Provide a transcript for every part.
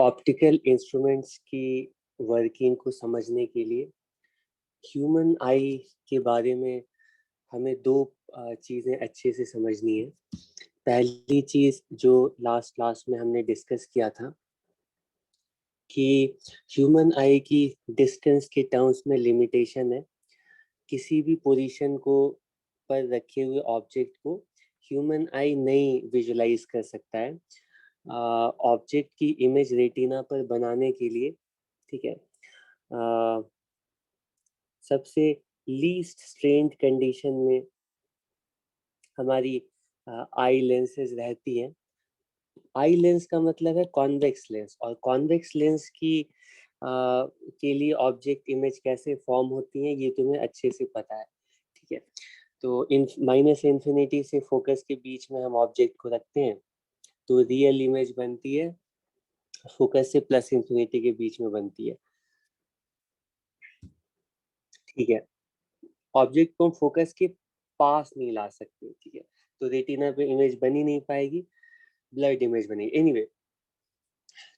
Optical instruments की working को समझने के लिए ह्यूमन आई के बारे में हमें दो चीज़ें अच्छे से समझनी है। पहली चीज़ जो लास्ट क्लास में हमने डिस्कस किया था कि ह्यूमन आई की डिस्टेंस के टर्म्स में लिमिटेशन है। किसी भी पोजीशन को पर रखे हुए ऑब्जेक्ट को ह्यूमन आई नहीं विजुलाइज कर सकता है। ऑब्जेक्ट की इमेज रेटिना पर बनाने के लिए, ठीक है, सबसे लीस्ट स्ट्रेन्ड कंडीशन में हमारी आई लेंसेज रहती हैं। आई लेंस का मतलब है कॉन्वेक्स लेंस, और कॉन्वेक्स लेंस की के लिए ऑब्जेक्ट इमेज कैसे फॉर्म होती है ये तुम्हें अच्छे से पता है, ठीक है। तो माइनस इन्फिनिटी से फोकस के बीच में हम ऑब्जेक्ट को रखते हैं तो रियल इमेज बनती है, फोकस से प्लस इन्फिनिटी के बीच में बनती है, ठीक है। ऑब्जेक्ट को हम फोकस के पास नहीं ला सकते, ठीक है, तो रेटिना पे इमेज बनी नहीं पाएगी, ब्लड इमेज बनेगी। एनीवे,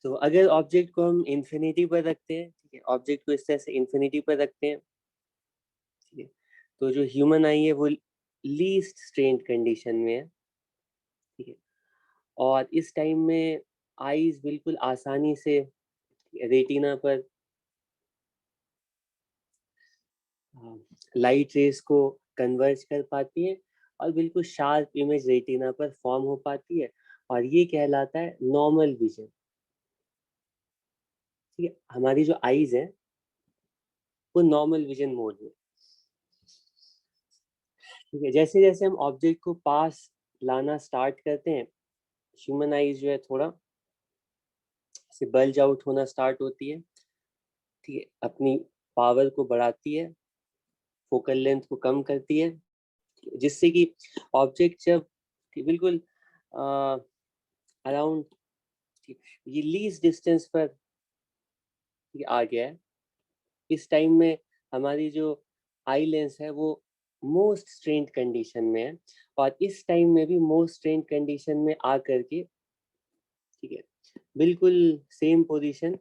तो अगर ऑब्जेक्ट को हम इन्फिनिटी पर रखते हैं, ठीक है, ऑब्जेक्ट को इस तरह से इन्फिनिटी पर रखते हैं, ठीक है, तो जो ह्यूमन आई है वो लीस्ट स्ट्रेन्ड कंडीशन में है, ठीक है। और इस टाइम में आईज बिल्कुल आसानी से रेटिना पर लाइट रेस को कन्वर्ज कर पाती है और बिल्कुल शार्प इमेज रेटिना पर फॉर्म हो पाती है, और ये कहलाता है नॉर्मल विजन, ठीक है। हमारी जो आईज है वो नॉर्मल विजन मोड में, ठीक है। जैसे जैसे हम ऑब्जेक्ट को पास लाना स्टार्ट करते हैं, ह्यूमन आईज जो है थोड़ा से बल्ज आउट होना स्टार्ट होती है, ठीक है, अपनी पावर को बढ़ाती है, फोकल लेंथ को कम करती है, जिससे कि ऑब्जेक्ट जब बिल्कुल अराउंड ये लीस्ट डिस्टेंस पर ये आ गया है, इस टाइम में हमारी जो आई लेंस है वो मोस्ट स्ट्रेन्ड कंडीशन में है, और इस टाइम में भी मोस्ट स्ट्रेन्ड कंडीशन में आ करके, ठीक है, बिल्कुल सेम पोजीशन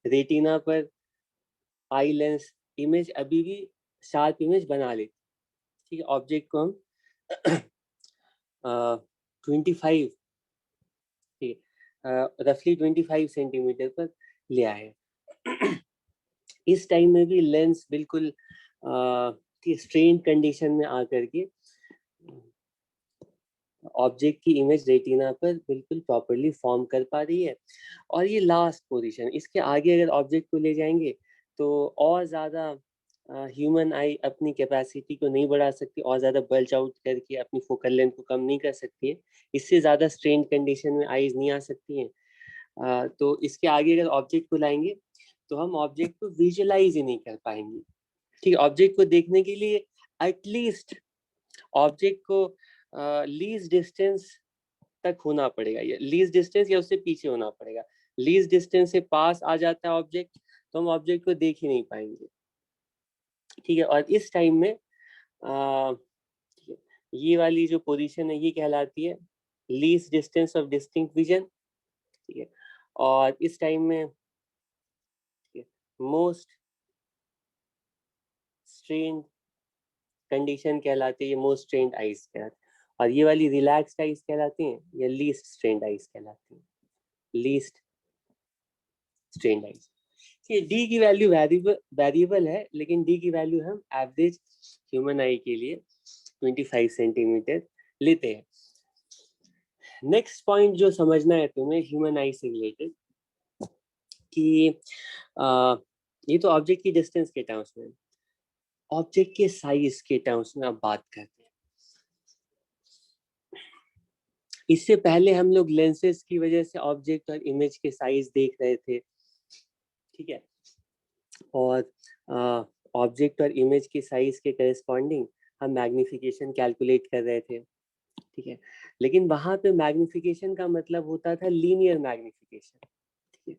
रेटिना पर आई लेंस इमेज अभी भी शार्प इमेज बना लेती, ठीक है। ऑब्जेक्ट को हम 25, ठीक है, रफली 25 सेंटीमीटर पर ले आए। इस टाइम में भी लेंस बिल्कुल स्ट्रेन कंडीशन में आकर के ऑब्जेक्ट की इमेज रेटिना पर बिल्कुल प्रॉपरली फॉर्म कर पा रही है। और ये लास्ट पोजीशन, इसके आगे अगर ऑब्जेक्ट को ले जाएंगे तो और ज़्यादा ह्यूमन आई अपनी कैपेसिटी को नहीं बढ़ा सकती, और ज़्यादा बल्ज आउट करके अपनी फोकल लेंथ को कम नहीं कर सकती है, इससे ज़्यादा स्ट्रेन कंडीशन में आईज नहीं आ सकती हैं। तो इसके आगे अगर ऑब्जेक्ट को लाएंगे तो हम ऑब्जेक्ट को विजुलाइज ही नहीं कर पाएंगे, ठीक है। ऑब्जेक्ट को देखने के लिए एटलीस्ट ऑब्जेक्ट को लीस्ट डिस्टेंस तक होना पड़ेगा, या लीस्ट डिस्टेंस या उससे पीछे होना पड़ेगा। लीस्ट डिस्टेंस से पास आ जाता है ऑब्जेक्ट तो हम ऑब्जेक्ट को देख ही नहीं पाएंगे, ठीक है। और इस टाइम में ये वाली जो पोजीशन है ये कहलाती है least distance of distinct vision, ठीक है। और इस टाइम में मोस्ट स्ट्रेन्ड कंडीशन कहलाती है, ये मोस्ट स्ट्रेन्ड आइज कहलाती है, और ये वाली रिलैक्स्ड आइज कहलाती हैं, ये लीस्ट स्ट्रेन्ड आइज कहलाती हैं, लीस्ट स्ट्रेन्ड आइज। ये डी की वैल्यू वेरिएबल है, लेकिन डी की वैल्यू हम एवरेज ह्यूमन आई के लिए 25 सेंटीमीटर लेते हैं। नेक्स्ट पॉइंट जो समझना है तुम्हें ह्यूमन आई से रिलेटेड कि ये तो ऑब्जेक्ट की डिस्टेंस के टर्म्स में, ऑब्जेक्ट के साइज के टर्म्स में अब बात करते हैं। इससे पहले हम लोग लेंसेज की वजह से ऑब्जेक्ट और इमेज के साइज देख रहे थे, ठीक है, और ऑब्जेक्ट और इमेज के साइज के करस्पॉन्डिंग हम मैग्निफिकेशन कैलकुलेट कर रहे थे, ठीक है। लेकिन वहां पे मैग्निफिकेशन का मतलब होता था लीनियर मैग्निफिकेशन, ठीक है।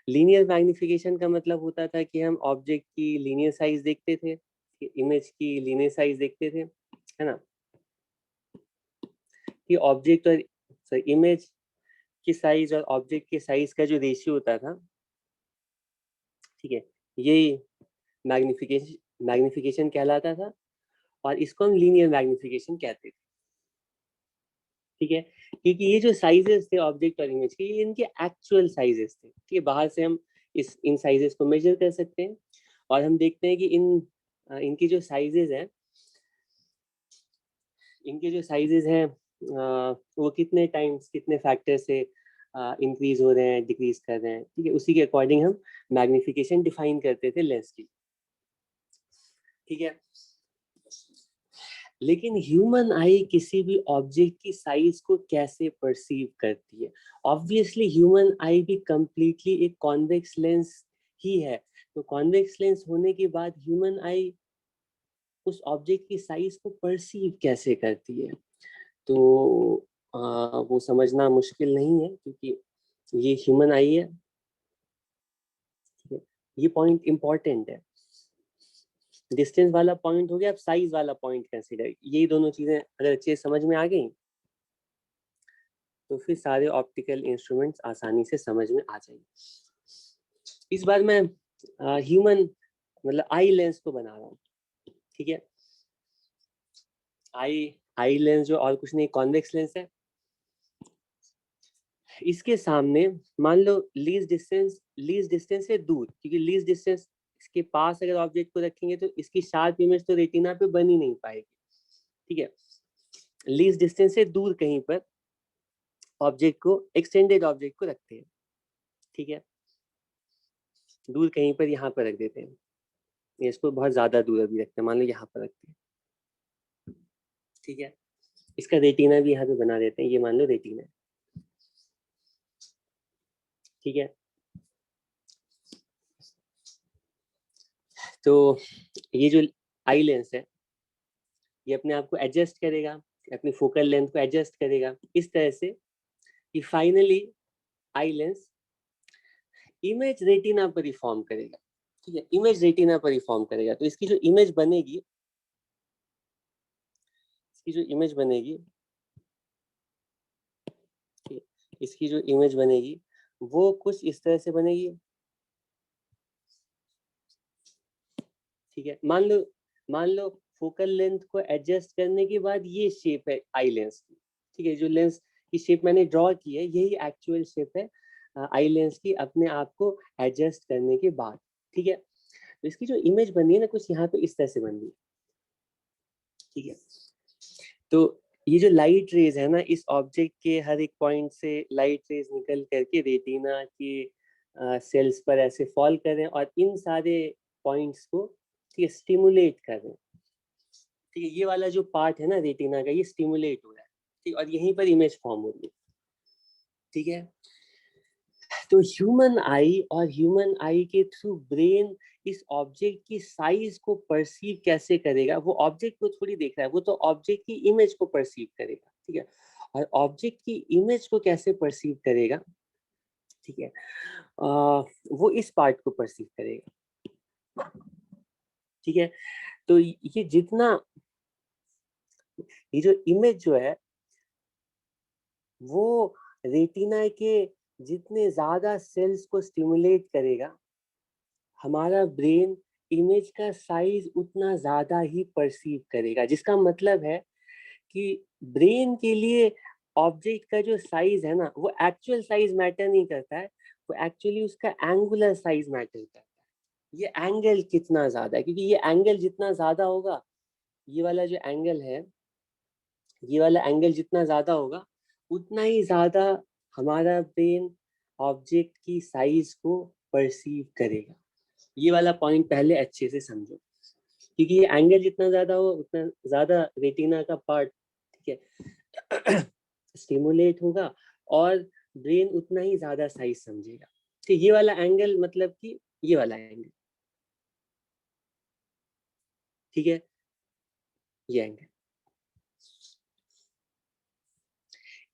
लीनियर मैग्निफिकेशन का मतलब होता था कि हम ऑब्जेक्ट की लीनियर साइज देखते थे, इमेज की लीनियर साइज देखते थे, है ना, कि ऑब्जेक्ट और इमेज के साइज और ऑब्जेक्ट के साइज का जो रेशियो होता था, ठीक है, यही मैग्निफिकेशन कहलाता था, और इसको हम लीनियर मैग्निफिकेशन कहते थे। ठीक है, क्योंकि ये जो साइजेस थे ऑब्जेक्ट और इमेज के, ये इनके एक्चुअल साइजेस थे। ठीक है, बाहर से हम इन साइजेस को मेजर कर सकते हैं, और हम देखते हैं कि इनके जो साइजेस हैं, वो कितने टाइम्स, कितने फैक्टर से इंक्रीज हो रहे हैं, डिक्रीज कर रहे हैं। ठीक है, उसी के अकॉर्डिंग हम मैग्निफिकेशन डिफाइन करते थे लेंस की। ठीक है, लेकिन ह्यूमन आई किसी भी ऑब्जेक्ट की साइज को कैसे परसीव करती है? ऑब्वियसली ह्यूमन आई भी कंप्लीटली एक कॉन्वेक्स लेंस ही है, तो कॉन्वेक्स लेंस होने के बाद ह्यूमन आई उस ऑब्जेक्ट की साइज को परसीव कैसे करती है? तो वो समझना मुश्किल नहीं है, क्योंकि ये ह्यूमन आई है। ये पॉइंट इंपॉर्टेंट है। डिस्टेंस वाला पॉइंट हो गया, अब साइज वाला पॉइंट कंसीडर। यही दोनों चीजें अगर अच्छे समझ में आ गई, तो फिर सारे ऑप्टिकल इंस्ट्रूमेंट्स आसानी से समझ में आ जाएंगे। इस बार मैं ह्यूमन मतलब आई लेंस को बना रहा हूँ। ठीक है, आई लेंस जो और कुछ नहीं, कॉन्वेक्स लेंस है। इसके सामने मान लो लीस्ट डिस्टेंस से दूर, क्योंकि लीस्ट डिस्टेंस के पास अगर ऑब्जेक्ट को रखेंगे तो इसकी शार्प इमेज तो रेटिना पे बन ही नहीं पाएगी। ठीक है, लीस्ट डिस्टेंस से दूर कहीं पर ऑब्जेक्ट को, एक्सटेंडेड ऑब्जेक्ट को रखते हैं। ठीक है, दूर कहीं पर यहाँ पर रख देते हैं, इसको बहुत ज्यादा दूर अभी रखते हैं, मान लो यहाँ पर रखते हैं। ठीक है, इसका रेटिना भी यहाँ पे बना देते हैं, ये मान लो रेटिना है। ठीक है, तो ये जो आई लेंस है, ये अपने आप को एडजस्ट करेगा, अपनी फोकल लेंथ को एडजस्ट करेगा इस तरह से कि finally eye lens image retina पर ही फॉर्म करेगा। ठीक है, इमेज रेटिना पर ही फॉर्म करेगा। तो इसकी जो इमेज बनेगी, इसकी जो इमेज बनेगी वो कुछ इस तरह से बनेगी। ठीक है, मान लो फोकल लेंथ को एडजस्ट करने के बाद ये शेप है आई लेंस की। ठीक है, जो लेंस की शेप मैंने ड्रॉ की है, यही एक्चुअल शेप है आई लेंस की, अपने आप को एडजस्ट करने के बाद। ठीक है, तो इसकी जो इमेज बनी है ना, कुछ यहाँ पे इस तरह से बन रही है। ठीक है, तो ये जो लाइट रेज है ना, इस ऑब्जेक्ट के हर एक पॉइंट से लाइट रेज निकल करके रेटिना के सेल्स पर ऐसे फॉल कर रहे हैं, और इन सारे पॉइंट्स को, ठीक है, स्टिमुलेट कर रहे हैं। ठीक है, ये वाला जो पार्ट है ना रेटिना का, ये स्टिमुलेट हो रहा है। ठीक, और यहीं पर इमेज फॉर्म हो रही है। ठीक है, तो ह्यूमन आई और ह्यूमन आई के थ्रू ब्रेन इस ऑब्जेक्ट की साइज को परसीव कैसे करेगा? वो ऑब्जेक्ट को थोड़ी देख रहा है, वो तो ऑब्जेक्ट की इमेज को परसीव करेगा। ठीक है, और ऑब्जेक्ट की इमेज को कैसे परसीव करेगा? ठीक है, वो इस पार्ट को परसीव करेगा। ठीक है, तो ये जितना, ये जो इमेज जो है वो रेटिना के जितने ज्यादा सेल्स को स्टिमुलेट करेगा, हमारा ब्रेन इमेज का साइज उतना ज्यादा ही परसीव करेगा। जिसका मतलब है कि ब्रेन के लिए ऑब्जेक्ट का जो साइज है ना, वो एक्चुअल साइज मैटर नहीं करता है, वो एक्चुअली उसका एंगुलर साइज मैटर करता है। ये एंगल कितना ज्यादा है, क्योंकि ये एंगल जितना ज्यादा होगा, ये वाला जो एंगल है, ये वाला एंगल जितना ज्यादा होगा, उतना ही ज्यादा हमारा ब्रेन ऑब्जेक्ट की साइज को परसीव करेगा। ये वाला पॉइंट पहले अच्छे से समझो, क्योंकि ये एंगल जितना ज्यादा हो, उतना ज्यादा रेटिना का पार्ट, ठीक है, स्टिमुलेट होगा, और ब्रेन उतना ही ज्यादा साइज समझेगा। ठीक, ये वाला एंगल मतलब कि ये वाला एंगल, ठीक है, ये एंगल,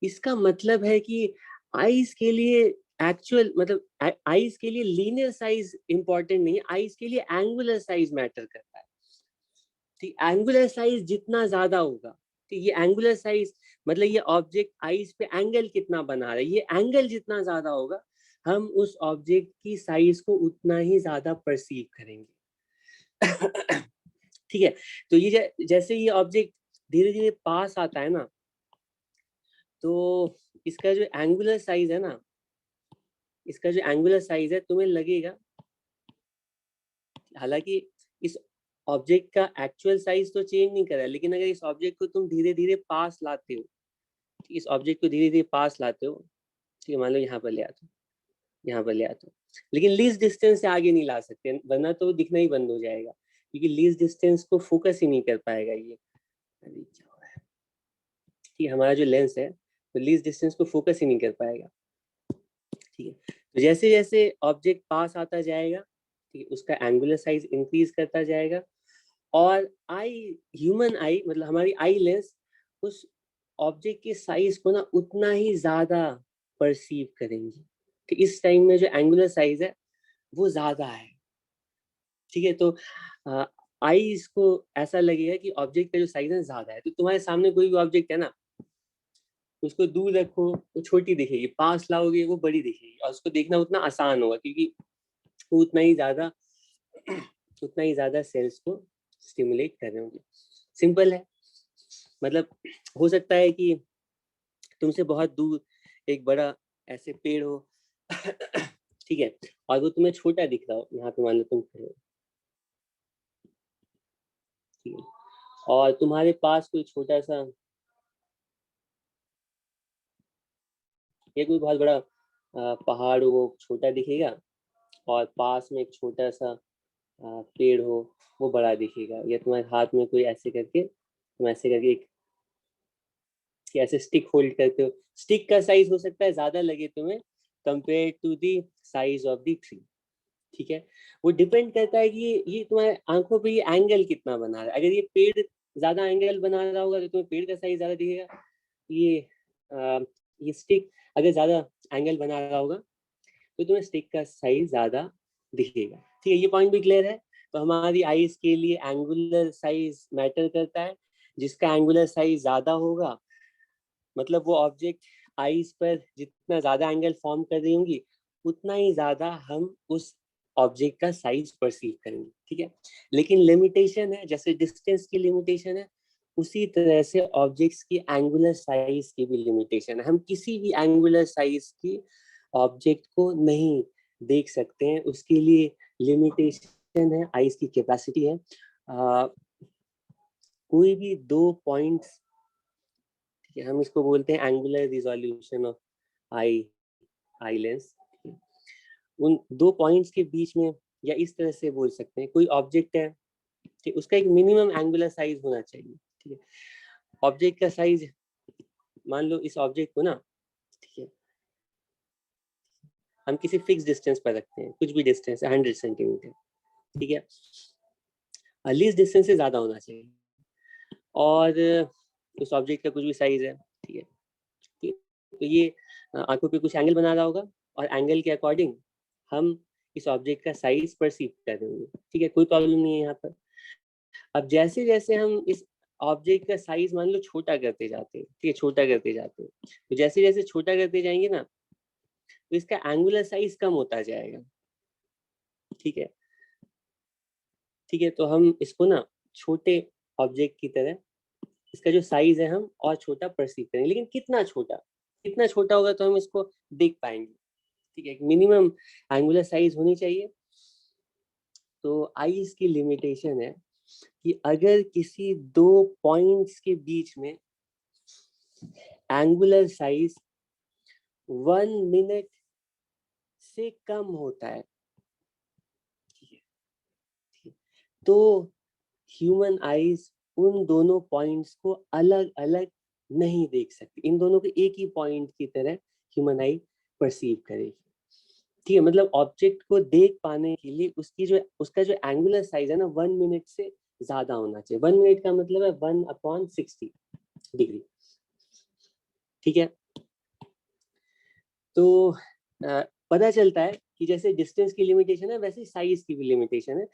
इसका मतलब है कि आईज के लिए एक्चुअल मतलब आईज के लिए लीनियर साइज इंपॉर्टेंट नहीं है, आईज के लिए एंगुलर साइज मैटर करता है। ठीक, एंगुलर साइज जितना ज्यादा होगा, तो ये एंगुलर साइज मतलब ये ऑब्जेक्ट आईज पे एंगल कितना बना रहा है, ये एंगल जितना ज्यादा होगा हम उस ऑब्जेक्ट की साइज को उतना ही ज्यादा परसीव करेंगे। ठीक है, तो ये जैसे ये ऑब्जेक्ट धीरे धीरे पास आता है ना, तो इसका जो एंगुलर साइज है ना, इसका जो एंगुलर साइज है तुम्हें लगेगा, हालांकि इस ऑब्जेक्ट का एक्चुअल साइज तो चेंज नहीं कर रहा है, लेकिन अगर इस ऑब्जेक्ट को तुम धीरे धीरे पास लाते हो, इस ऑब्जेक्ट को धीरे धीरे पास लाते हो, ठीक है, मान लो यहाँ पर ले आते हो, यहाँ पर ले आते हो, लेकिन लीस्ट डिस्टेंस से आगे नहीं ला सकते, वरना तो दिखना ही बंद हो जाएगा, क्योंकि लीस्ट डिस्टेंस को फोकस ही नहीं कर पाएगा ये। अरे क्या हो रहा है, ठीक है, हमारा जो लेंस है तो लीस्ट डिस्टेंस को फोकस ही नहीं कर पाएगा। ठीक है, तो जैसे जैसे ऑब्जेक्ट पास आता जाएगा, ठीक है, उसका एंगुलर साइज इंक्रीज करता जाएगा, और आई, ह्यूमन आई मतलब हमारी आई लेंस उस ऑब्जेक्ट के साइज को ना उतना ही ज्यादा परसीव करेंगी। तो इस टाइम में जो एंगुलर साइज है वो ज्यादा है। ठीक है, तो आईज को ऐसा लगेगा कि ऑब्जेक्ट का जो साइज है ज्यादा है। तो तुम्हारे सामने कोई भी ऑब्जेक्ट है ना, उसको दूर रखो वो छोटी दिखेगी, पास लाओगे वो बड़ी दिखेगी, और उसको देखना उतना आसान होगा, क्योंकि वो उतना ही ज्यादा सेल्स को स्टिमुलेट कर रहे होंगे। सिंपल है, मतलब हो सकता है कि तुमसे बहुत दूर एक बड़ा ऐसे पेड़ हो, ठीक है, और वो तुम्हें छोटा दिख रहा हो, यहाँ पे मान लो तुम खड़े हो, ठीक है, और तुम्हारे पास कोई छोटा सा या कोई बहुत बड़ा पहाड़ हो, वो छोटा दिखेगा, और पास में एक छोटा सा पेड़ हो, वो बड़ा दिखेगा। या तुम्हारे हाथ में कोई ऐसे करके, तुम ऐसे करके एक ऐसे स्टिक होल्ड करते हो, स्टिक का साइज हो सकता है ज्यादा लगे तुम्हें compare to the size of the tree. ठीक है, वो डिपेंड करता है कि ये तुम्हारे आंखों पे ये एंगल कितना बना रहा है। अगर ये पेड़ ज्यादा एंगल बना रहा होगा तो तुम्हें पेड़ का साइज ज्यादा दिखेगा। ये ये स्टिक अगर ज्यादा एंगल बना रहा होगा तो तुम्हें स्टिक का साइज ज्यादा दिखेगा। ठीक है, ये पॉइंट भी क्लियर है। तो हमारी आईज के लिए एंगुलर साइज मैटर करता है। जिसका एंगुलर साइज ज्यादा होगा मतलब वो ऑब्जेक्ट आईज पर जितना ज्यादा एंगल फॉर्म कर रही होंगी उतना ही ज्यादा हम उस ऑब्जेक्ट का साइज परसीव करेंगे। ठीक है, लेकिन लिमिटेशन है, जैसे डिस्टेंस की लिमिटेशन है उसी तरह से ऑब्जेक्ट्स की एंगुलर साइज की भी लिमिटेशन है। हम किसी भी एंगुलर साइज की ऑब्जेक्ट को नहीं देख सकते हैं, उसके लिए लिमिटेशन है, आईज की कैपेसिटी है। कोई भी दो पॉइंट्स, ठीक है, हम इसको बोलते हैं angular resolution of I eye lens. उन दो पॉइंट्स के बीच में, या इस तरह से बोल सकते हैं, कोई ऑब्जेक्ट है, ठीक, उसका एक मिनिमम एंगुलर साइज होना चाहिए। ठीक है, ऑब्जेक्ट का साइज, मान लो इस ऑब्जेक्ट को ना, ठीक है, हम किसी फिक्स डिस्टेंस पर रखते हैं, कुछ भी डिस्टेंस है 100 सेंटीमीटर, ठीक है, लीस्ट डिस्टेंस से ज्यादा होना चाहिए, और उस ऑब्जेक्ट का कुछ भी साइज है, ठीक है, ठीक है? तो ये आंखों पे कुछ एंगल बना रहा होगा, और एंगल के अकॉर्डिंग हम इस ऑब्जेक्ट का साइज परसीव कर रहे होंगे। ठीक है, कोई प्रॉब्लम नहीं है यहाँ पर। अब जैसे जैसे हम इस ऑब्जेक्ट का साइज मान लो छोटा करते जाते हैं, ठीक है, छोटा करते जाते हैं, तो जैसे जैसे छोटा करते जाएंगे ना तो इसका एंगुलर साइज कम होता जाएगा। ठीक है, ठीक है, तो हम इसको ना छोटे ऑब्जेक्ट की तरह इसका जो साइज है हम और छोटा परसीव करेंगे, लेकिन कितना छोटा होगा तो हम इसको देख पाएंगे। ठीक है, एक मिनिमम एंगुलर साइज होनी चाहिए। तो आईज की लिमिटेशन है कि अगर किसी दो पॉइंट्स के बीच में एंगुलर साइज 1 मिनट से कम होता है, ठीक है, तो ह्यूमन आईज उन दोनों पॉइंट्स को अलग अलग नहीं देख सकती, इन दोनों को एक ही पॉइंट की तरह ह्यूमन आई परसीव करेगी। ठीक है, मतलब ऑब्जेक्ट को देख पाने के लिए उसका जो एंगुलर साइज है ना 1 मिनट से ज्यादा होना चाहिए। 1 मिनट का मतलब है 1/60 डिग्री। ठीक है, तो पता चलता है कि जैसे डिस्टेंस की लिमिटेशन है वैसे साइज की भी लिमिटेशन है।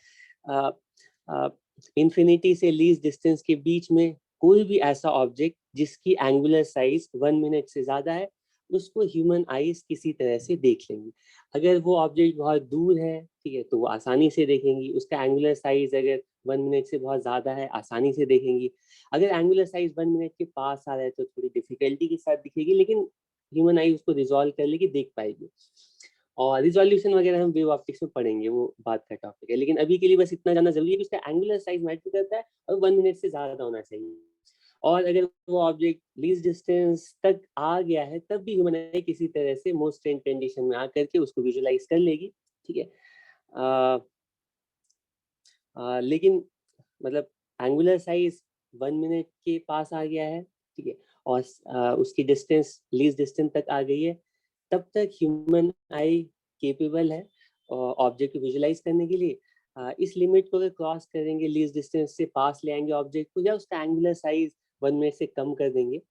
इन्फिनिटी से लीस्ट डिस्टेंस के बीच में कोई भी ऐसा ऑब्जेक्ट जिसकी एंगुलर साइज 1 मिनट से ज्यादा है उसको ह्यूमन आईज किसी तरह से देख लेंगी। अगर वो ऑब्जेक्ट बहुत दूर है, ठीक है, तो वो आसानी से देखेंगी। उसका एंगुलर साइज अगर 1 मिनट से बहुत ज्यादा है, आसानी से देखेंगी। अगर एंगुलर साइज 1 मिनट के पास आ रहा है तो थोड़ी डिफिकल्टी के साथ दिखेगी, लेकिन ह्यूमन आई उसको रिजॉल्व कर लेगी, देख पाएगी। और रिजोल्यूशन वगैरह हम वेव ऑप्टिक्स में पढ़ेंगे, वो बात का टॉपिक है। लेकिन अभी के लिए बस इतना जानना जरूरी है कि उसका एंगुलर साइज मैटर करता है और 1 मिनट से ज्यादा होना चाहिए। और अगर वो ऑब्जेक्ट लीस्ट डिस्टेंस तक आ गया है तब भी ह्यूमन आई किसी तरह से मोस्ट स्ट्रेन कंडीशन में आकर के उसको विजुलाइज कर लेगी, ठीक है। लेकिन मतलब एंगुलर साइज 1 मिनट के पास आ गया है, ठीक है, और उसकी डिस्टेंस लीस्ट डिस्टेंस तक आ गई है, तब तक ह्यूमन आई केपेबल है ऑब्जेक्ट को विजुलाइज करने के लिए। इस लिमिट को अगर क्रॉस करेंगे, लीस्ट डिस्टेंस से पास ले आएंगे ऑब्जेक्ट को, या उसका एंगुलर साइज 1 मिनट से कम कर देंगे,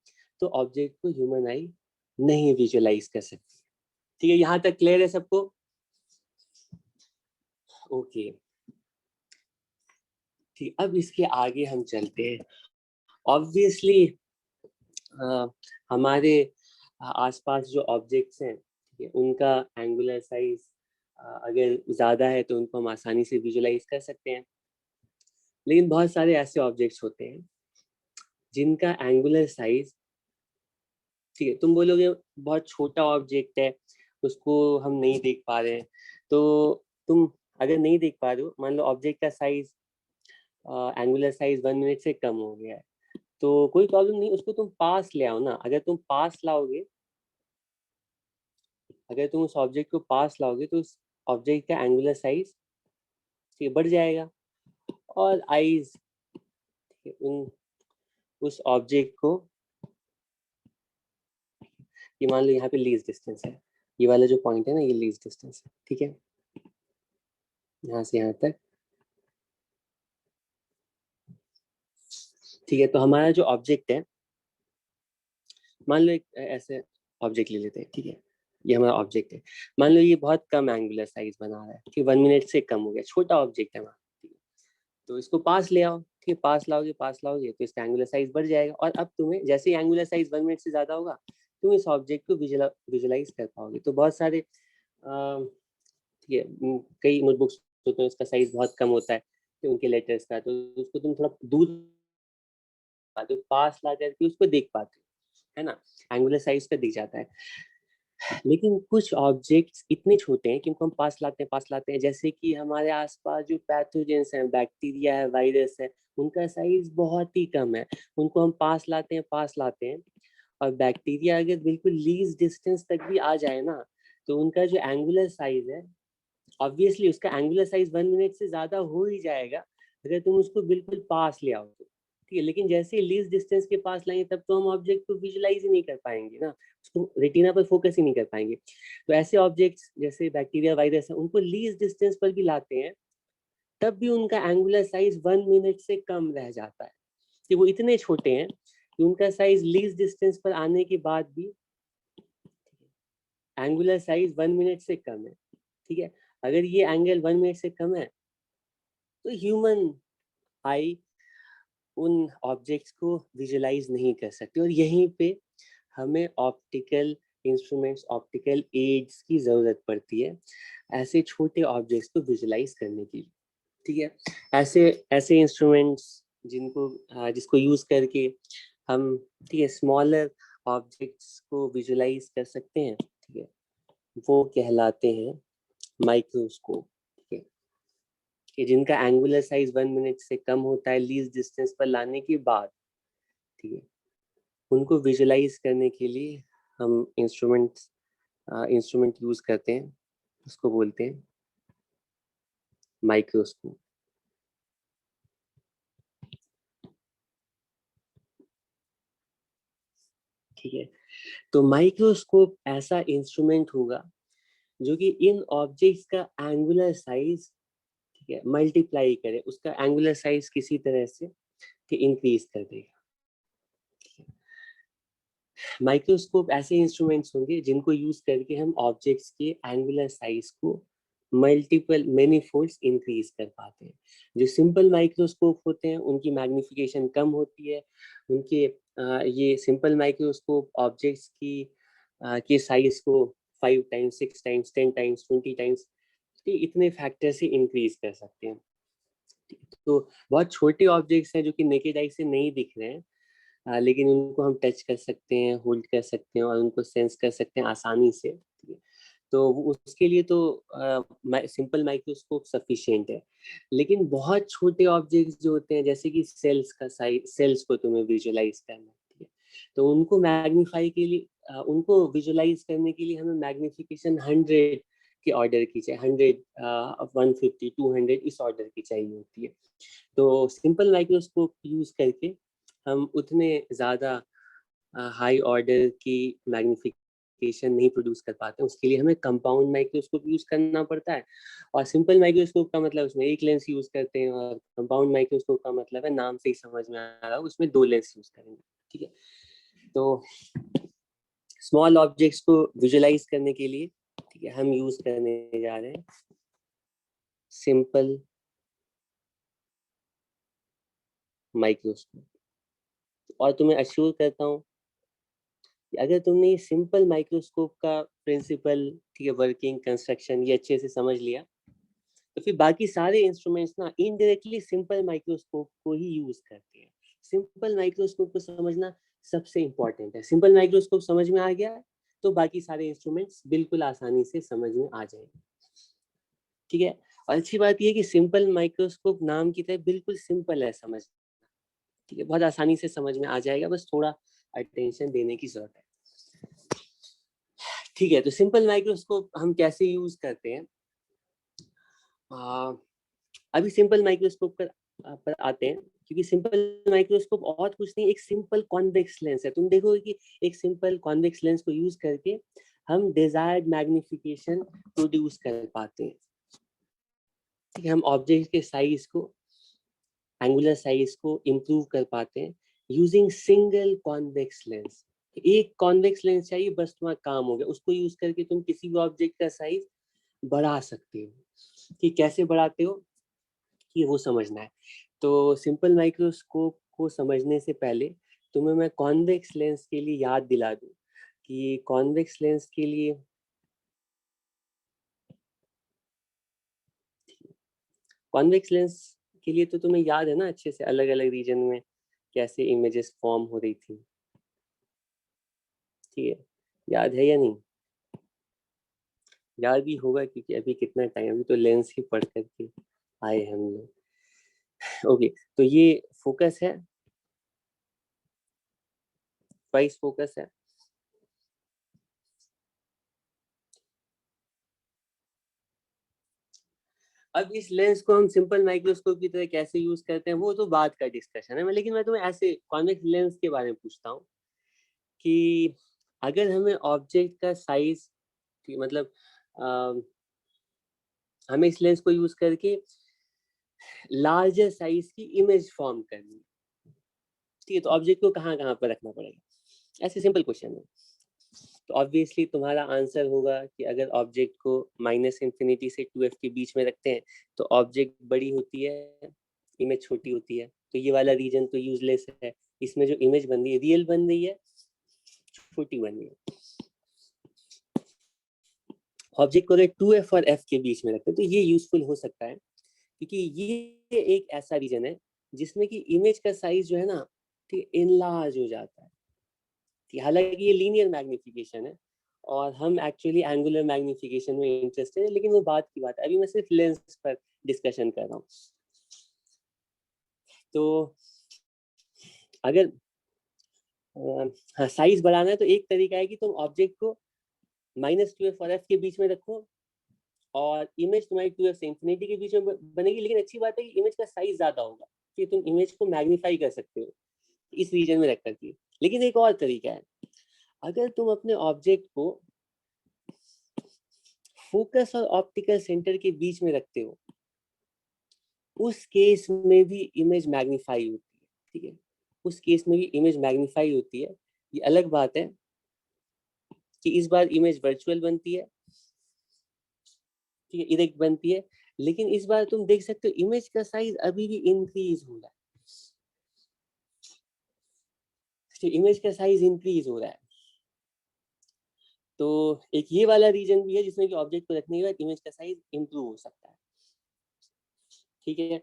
तो ऑब्जेक्ट को ह्यूमन आई नहीं विजुलाइज कर सकती। ठीक है, यहाँ तक क्लियर है सबको? ओके, ठीक। अब इसके आगे हम चलते हैं। ऑब्वियसली हमारे आसपास जो ऑब्जेक्ट्स हैं, ठीक है, उनका एंगुलर साइज अगर ज्यादा है तो उनको हम आसानी से विजुलाइज कर सकते हैं। लेकिन बहुत सारे ऐसे ऑब्जेक्ट्स होते हैं जिनका एंगुलर साइज, ठीक है, तुम बोलोगे बहुत छोटा ऑब्जेक्ट है, उसको हम नहीं देख पा रहे हैं। तो तुम अगर नहीं देख पा रहे हो, मान लो ऑब्जेक्ट का साइज एंगुलर साइज 1 मिनट से कम हो गया है, तो कोई प्रॉब्लम नहीं, उसको तुम पास ले आओ ना। अगर तुम पास लाओगे, अगर तुम उस ऑब्जेक्ट को पास लाओगे तो उस ऑब्जेक्ट का एंगुलर साइज बढ़ जाएगा। और आईज उन उस ऑब्जेक्ट को, ये मान लो यहाँ पे लीस्ट डिस्टेंस है, ये वाला जो पॉइंट है ना, ये लीस्ट डिस्टेंस है, ठीक है, यहाँ से यहाँ तक, ठीक है। तो हमारा जो ऑब्जेक्ट है, मान लो एक ऐसे ऑब्जेक्ट ले लेते हैं, ठीक है, ये हमारा ऑब्जेक्ट है। मान लो ये बहुत कम एंगुलर साइज बना रहा है, ठीक, 1 मिनट से कम हो गया, छोटा ऑब्जेक्ट है हमारा, ठीक है। तो इसको पास ले आओ, ठीक है, पास लाओगे तो इसका एंगुलर साइज बढ़ जाएगा। और अब तुम्हें जैसे ही एंगुलर साइज 1 मिनट से ज्यादा होगा, तुम इस ऑब्जेक्ट को विजुलाइज कर पाओगे। तो बहुत सारे ठीक है, कई नोटबुक्स होते हैं उसका साइज बहुत कम होता है, तो उनके लेटर्स का, तो उसको तुम थोड़ा दूर पाते हो, पास ला करके उसको देख पाते हो, है ना, एंगुलर साइज का दिख जाता है। लेकिन कुछ ऑब्जेक्ट्स इतने छोटे हैं कि उनको हम पास लाते हैं, जैसे कि हमारे आसपास जो पैथोजेंस हैं, बैक्टीरिया है, वायरस है, उनका साइज बहुत ही कम है, उनको हम पास लाते हैं। और बैक्टीरिया अगर बिल्कुल लीस्ट डिस्टेंस तक भी आ जाए ना, तो उनका जो एंगुलर साइज है, ऑब्वियसली उसका एंगुलर साइज 1 मिनट से ज्यादा हो ही जाएगा अगर तुम उसको बिल्कुल पास ले आओ तो, ठीक है। लेकिन जैसे लीस्ट डिस्टेंस के पास लाएंगे तब तो हम ऑब्जेक्ट को विजुलाइज ही नहीं कर पाएंगे ना, उसको रेटिना पर फोकस ही नहीं कर पाएंगे। तो ऐसे ऑब्जेक्ट्स जैसे बैक्टीरिया, वायरस है, उनको लीस्ट डिस्टेंस पर भी लाते हैं, तब भी उनका एंगुलर साइज 1 मिनट से कम रह जाता है, कि वो इतने छोटे हैं कि उनका साइज लीस्ट डिस्टेंस पर आने के बाद भी एंगुलर साइज 1 मिनट से कम है, ठीक है। अगर ये एंगल 1 मिनट से कम है तो ह्यूमन आई उन ऑब्जेक्ट्स को विजुलाइज नहीं कर सकती, और यहीं पे हमें ऑप्टिकल इंस्ट्रूमेंट्स, ऑप्टिकल एड्स की जरूरत पड़ती है ऐसे छोटे ऑब्जेक्ट्स को विजुलाइज करने के लिए, ठीक है। ऐसे ऐसे इंस्ट्रूमेंट्स जिसको यूज करके हम, ठीक है, स्मॉलर ऑब्जेक्ट्स को विजुलाइज कर सकते हैं, ठीक है, वो कहलाते हैं माइक्रोस्कोप, ठीक है, कि जिनका एंगुलर साइज 1 मिनट से कम होता है लीस्ट डिस्टेंस पर लाने के बाद, ठीक है, उनको विजुलाइज करने के लिए हम इंस्ट्रूमेंट यूज करते हैं, उसको बोलते हैं माइक्रोस्कोप, ठीक है। तो माइक्रोस्कोप ऐसा इंस्ट्रूमेंट होगा जो कि इन ऑब्जेक्ट्स का एंगुलर साइज, ठीक है, मल्टीप्लाई करे, उसका एंगुलर साइज किसी तरह से इंक्रीज कर देगा। माइक्रोस्कोप ऐसे इंस्ट्रूमेंट्स होंगे जिनको यूज करके हम ऑब्जेक्ट्स के एंगुलर साइज को मल्टीपल मेनी फोल्ड्स इंक्रीज कर पाते हैं। जो सिंपल माइक्रोस्कोप होते हैं उनकी मैग्निफिकेशन कम होती है, उनके ये सिंपल माइक्रोस्कोप ऑब्जेक्ट्स की के साइज को 5 टाइम्स, 6 टाइम्स, 10 टाइम्स, 20 टाइम्स इतने फैक्टर से इंक्रीज कर सकते हैं। तो बहुत छोटे ऑब्जेक्ट्स हैं जो कि नेकेड आई से नहीं दिख रहे हैं, लेकिन उनको हम टच कर सकते हैं, होल्ड कर सकते हैं और उनको सेंस कर सकते हैं आसानी से। ठीक है, तो उसके लिए तो सिंपल माइक्रोस्कोप सफिशिएंट है। लेकिन बहुत छोटे ऑब्जेक्ट्स जो होते हैं, जैसे कि सेल्स का साइज, सेल्स को तुम्हें विजुअलाइज करना है, ठीक है, तो उनको मैग्नीफाई के लिए उनको विजुअलाइज करने के लिए हमें मैग्निफिकेशन 100 के ऑर्डर की चाहिए, 100, 150, 200 इस ऑर्डर की चाहिए होती है। तो सिंपल माइक्रोस्कोप यूज करके हम उतने ज़्यादा हाई ऑर्डर की मैग्निफिकेशन नहीं प्रोड्यूस कर पाते। उसके लिए हमें कंपाउंड माइक्रोस्कोप यूज करना पड़ता है। और सिंपल माइक्रोस्कोप का मतलब उसमें एक लेंस यूज करते हैं, और कंपाउंड माइक्रोस्कोप का मतलब है, नाम से ही समझ में आ रहा है, उसमें 2 लेंस यूज करेंगे। ठीक है, तो स्मॉल ऑब्जेक्ट्स को विजुअलाइज करने के लिए, ठीक है, हम यूज करने जा रहे हैं सिंपल माइक्रोस्कोप। और तुम्हें अश्योर करता हूँ कि अगर तुमने सिंपल माइक्रोस्कोप का प्रिंसिपल, ठीक है, वर्किंग, कंस्ट्रक्शन ये अच्छे से समझ लिया, तो फिर बाकी सारे इंस्ट्रूमेंट्स ना इनडायरेक्टली सिंपल माइक्रोस्कोप को ही यूज करते हैं। सिंपल माइक्रोस्कोप को समझना सबसे इंपॉर्टेंट है। सिंपल माइक्रोस्कोप समझ में आ गया तो बाकी सारे इंस्ट्रूमेंट्स बिल्कुल आसानी से समझ में आ जाएंगे। ठीक है, और अच्छी बात यह है कि सिंपल माइक्रोस्कोप नाम की तरह बिल्कुल सिंपल है समझ। ठीक है, बहुत आसानी से समझ में आ जाएगा, बस थोड़ा अटेंशन देने की जरूरत है। ठीक है, तो सिंपल माइक्रोस्कोप हम कैसे यूज करते हैं? अभी सिंपल माइक्रोस्कोप पर आते हैं, क्योंकि सिंपल माइक्रोस्कोप और कुछ नहीं, एक सिंपल कॉन्वेक्स लेंस है। तुम देखोगे कि एक सिंपल कॉन्वेक्स लेंस को यूज करके हम डिजायर्ड मैग्निफिकेशन प्रोड्यूस कर पाते हैं। ठीक है, हम ऑब्जेक्ट के साइज को, एंगुलर साइज को इम्प्रूव कर पाते हैं यूजिंग सिंगल कॉन्वेक्स लेंस। एक कॉन्वेक्स लेंस चाहिए, बस तुम्हारा काम हो गया। उसको यूज करके तुम किसी भी ऑब्जेक्ट का साइज बढ़ा सकते हो। कि कैसे बढ़ाते हो कि वो समझना है। तो सिंपल माइक्रोस्कोप को समझने से पहले तुम्हें मैं कॉन्वेक्स लेंस के लिए याद दिला दूं कि कॉन्वेक्स लेंस के लिए तो तुम्हें याद है ना अच्छे से, अलग अलग रीजन में कैसे इमेजेस फॉर्म हो रही थी। ठीक है, याद है या नहीं? याद भी होगा, क्योंकि अभी कितना टाइम, अभी तो लेंस ही पढ़ करके आए हम लोग। ओके, तो ये फोकस है, वाइस फोकस है। अब इस लेंस को हम सिंपल माइक्रोस्कोप की तरह कैसे यूज करते हैं वो तो बाद का डिस्कशन है, लेकिन मैं तुम्हें ऐसे कॉन्वेक्स लेंस के बारे में पूछता हूँ कि अगर हमें ऑब्जेक्ट का साइज, मतलब हमें इस लेंस को यूज करके लार्जर साइज की इमेज फॉर्म करनी, ठीक है, तो ऑब्जेक्ट को कहाँ कहाँ पर रखना पड़ेगा? ऐसे सिंपल क्वेश्चन है। तो ऑब्वियसली तुम्हारा आंसर होगा कि अगर ऑब्जेक्ट को -∞ से 2f के बीच में रखते हैं तो ऑब्जेक्ट बड़ी होती है, इमेज छोटी होती है। तो ये वाला रीजन तो यूजलेस है। इसमें जो इमेज बन रही है, रियल बन रही है, छोटी बन रही है। ऑब्जेक्ट को अगर 2f और f के बीच में रखते हैं तो ये यूजफुल हो सकता है, क्योंकि ये एक ऐसा रीजन है जिसमें कि इमेज का साइज जो है ना, ठीक, इनलार्ज हो जाता है। हालांकि ये लीनियर मैग्निफिकेशन है और हम एक्चुअली एंगुलर मैग्निफिकेशन में इंटरेस्टेड है, लेकिन वो बात की बात है, अभी मैं सिर्फ लेंस पर डिस्कशन कर रहा हूँ। तो अगर हाँ, साइज बढ़ाना है तो एक तरीका है कि तुम ऑब्जेक्ट को -2f और f के बीच में रखो और इमेज तुम्हारी 2f से इंफिनिटी के बीच में बनेगी। लेकिन अच्छी बात है कि इमेज का साइज ज्यादा होगा कि तुम इमेज को मैग्नीफाई कर सकते हो इस रीजन में रख करके। लेकिन एक और तरीका है, अगर तुम अपने ऑब्जेक्ट को फोकस और ऑप्टिकल सेंटर के बीच में रखते हो, उस केस में भी इमेज मैग्नीफाई होती है। ठीक है, उस केस में भी इमेज मैग्नीफाई होती है। ये अलग बात है कि इस बार इमेज वर्चुअल बनती है, ठीक है, इरेक्ट बनती है, लेकिन इस बार तुम देख सकते हो इमेज का साइज अभी भी इंक्रीज हो रहा है, इमेज का साइज इंक्रीज हो रहा है। तो एक ये वाला रीजन भी है जिसमें कि ऑब्जेक्ट को रखने के बाद इमेज का साइज इंप्रूव हो सकता है, ठीक है।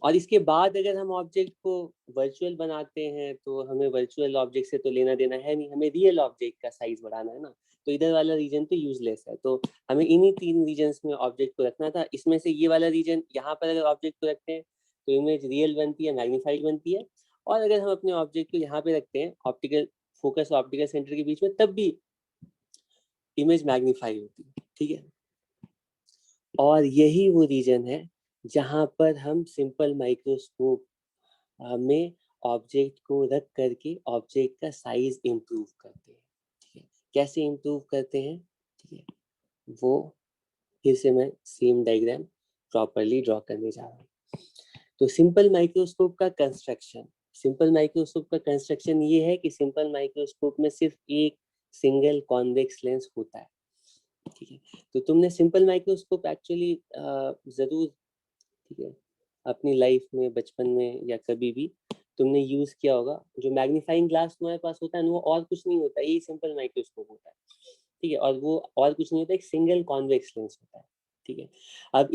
और इसके बाद अगर हम ऑब्जेक्ट को वर्चुअल बनाते हैं तो हमें वर्चुअल ऑब्जेक्ट से तो लेना देना है नहीं, हमें रियल ऑब्जेक्ट का साइज बढ़ाना है ना, तो इधर वाला रीजन तो यूजलेस है। तो हमें इन्हीं 3 रीजन्स में ऑब्जेक्ट को रखना था। इसमें से ये वाला रीजन यहाँ पर अगर ऑब्जेक्ट को रखते हैं तो इमेज रियल बनती है, मैग्नीफाइड बनती है। और अगर हम अपने ऑब्जेक्ट को यहाँ पे रखते हैं ऑप्टिकल फोकस और ऑप्टिकल सेंटर के बीच में, तब भी इमेज मैग्नीफाई होती है, ठीक है। और यही वो रीजन है जहाँ पर हम सिंपल माइक्रोस्कोप में ऑब्जेक्ट को रख करके ऑब्जेक्ट का साइज इंप्रूव करते हैं, ठीक है। कैसे इंप्रूव करते हैं, ठीक है, वो फिर से मैं सेम डायग्राम प्रॉपरली ड्रॉ करने जा रहा हूँ। तो सिंपल माइक्रोस्कोप का कंस्ट्रक्शन, सिंपल माइक्रोस्कोप का कंस्ट्रक्शन ये है कि सिंपल माइक्रोस्कोप में सिर्फ एक सिंगल कॉन्वेक्स लेंस होता है, ठीक है। तो तुमने सिंपल माइक्रोस्कोप एक्चुअली जरूर, ठीक है, अपनी लाइफ में बचपन में या कभी भी तुमने यूज किया होगा। जो मैग्नीफाइंग ग्लास तुम्हारे पास होता है ना, वो और कुछ नहीं होता, यही सिंपल माइक्रोस्कोप होता है, ठीक है। और वो और कुछ नहीं होता, एक सिंगल कॉन्वेक्स लेंस होता है, ठीक है। अब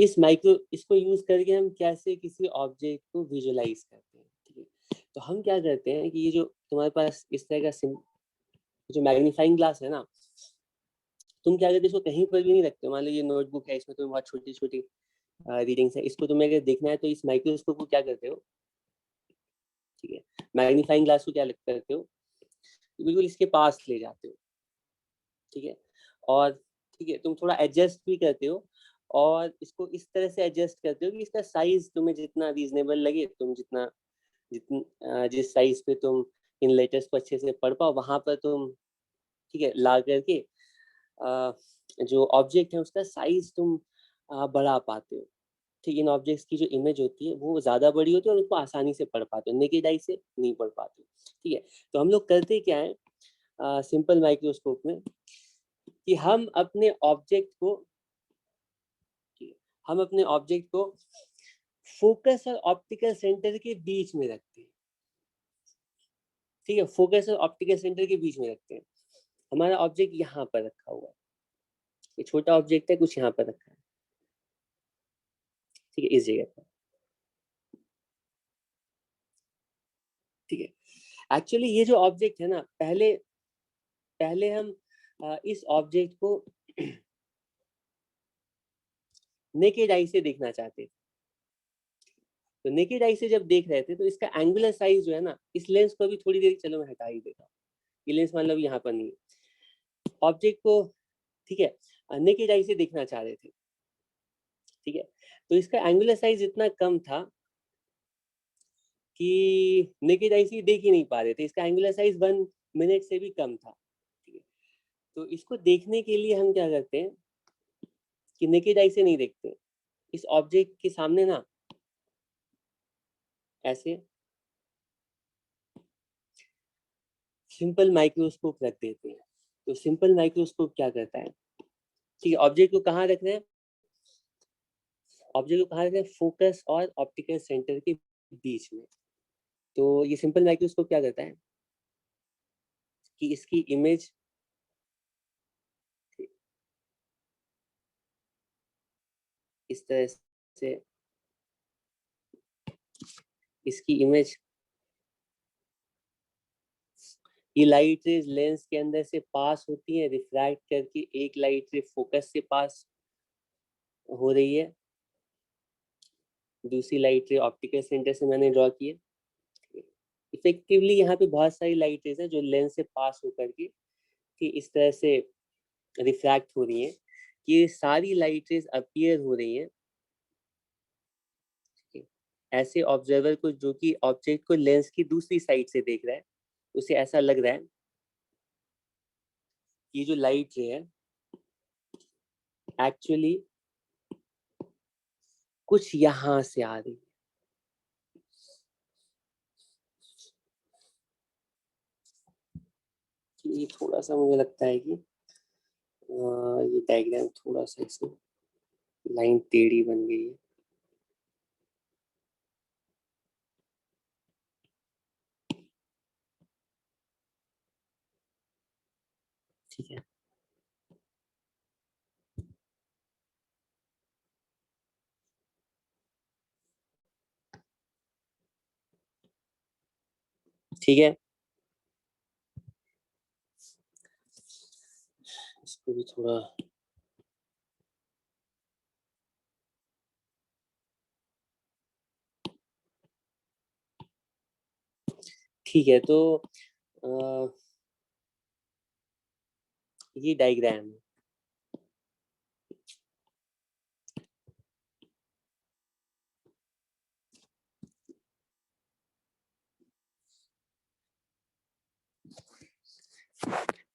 इसको यूज करके हम कैसे किसी ऑब्जेक्ट को विजुअलाइज करते हैं, ठीक है। तो हम क्या करते हैं कि ये जो तुम्हारे पास इस तरह का जो मैग्नीफाइंग ग्लास है ना, तुम क्या करते हो, इसको कहीं पर भी नहीं रखते। मान लो ये नोटबुक है, इसमें तुम्हें बहुत छोटी छोटी रीडिंग्स है, इसको तुम्हें अगर देखना है तो इस माइक्रोस्कोप को क्या करते हो, ठीक है, मैग्नीफाइंग ग्लास को क्या करते हो, बिल्कुल इसके पास ले जाते हो, ठीक है। और ठीक है, तुम थोड़ा एडजस्ट भी करते हो, और इसको इस तरह से एडजस्ट करते हो कि इसका साइज तुम्हें जितना रीजनेबल लगे, तुम जिस साइज पे तुम इन लेटर्स को अच्छे से पढ़ पाओ, वहां पर तुम, ठीक है, ला करके जो ऑब्जेक्ट है उसका साइज तुम बढ़ा पाते हो, ठीक। इन ऑब्जेक्ट्स की जो इमेज होती है वो ज्यादा बड़ी होती है और उसको आसानी से पढ़ पाते हो, नेकेड आई से नहीं पढ़ पाते, ठीक है। तो हम लोग करते क्या है सिंपल माइक्रोस्कोप में, कि हम अपने ऑब्जेक्ट को फोकस और ऑप्टिकल सेंटर के बीच में रखते हैं, ठीक है, फोकस और ऑप्टिकल सेंटर के बीच में रखते हैं। हमारा ऑब्जेक्ट यहाँ पर रखा हुआ है, ये छोटा ऑब्जेक्ट है, कुछ यहाँ पर रखा है, ठीक है, इस जगह पर, ठीक है। एक्चुअली ये जो ऑब्जेक्ट है ना, पहले पहले हम इस ऑब्जेक्ट को नेकेड आई से देखना चाहते थे। तो नेकेड आई से जब देख रहे थे तो इसका एंगुलर साइज जो है ना, इस लेंस को भी थोड़ी देर, चलो मैं हटा ही देता हूँ, ये लेंस मान लो यहाँ पर नहीं है, ऑब्जेक्ट को, ठीक है, नेकेड आई से देखना चाह रहे थे, ठीक है। तो इसका एंगुलर साइज इतना कम था कि नेकेड आई से देख ही नहीं पा रहे थे, इसका एंगुलर साइज 1 मिनट से भी कम था, ठीक है। तो इसको देखने के लिए हम क्या करते हैं कि नेकेड आई से नहीं देखते, इस ऑब्जेक्ट के सामने ना ऐसे सिंपल माइक्रोस्कोप रख देते हैं। तो सिंपल माइक्रोस्कोप क्या करता है, ठीक है, ऑब्जेक्ट को कहाँ रख रहे हैं, ऑब्जेक्ट को कहाँ रख रहे हैं, फोकस और ऑप्टिकल सेंटर के बीच में। तो ये सिंपल माइक्रोस्कोप क्या करता है कि इसकी इमेज, इस तरह से इसकी इमेज, ये लाइट रेज लेंस के अंदर से पास होती है, रिफ्रैक्ट करके एक लाइट रे फोकस से पास हो रही है, दूसरी लाइट रे ऑप्टिकल सेंटर से मैंने ड्रॉ की है। इफेक्टिवली यहाँ पे बहुत सारी लाइट रेज है जो लेंस से पास होकर के कि इस तरह से रिफ्रैक्ट हो रही है, ये सारी लाइट रेज अपीयर हो रही है ऐसे ऑब्जर्वर को जो कि ऑब्जेक्ट को लेंस की दूसरी साइड से देख रहा है, उसे ऐसा लग रहा है कि जो लाइट रे है एक्चुअली कुछ यहाँ से आ रही है। ये थोड़ा सा मुझे लगता है कि ये डायग्राम थोड़ा सा इसमें लाइन टेढ़ी बन गई है। ठीक है, ठीक है, इसको भी थोड़ा ठीक है। तो ये डायग्राम है।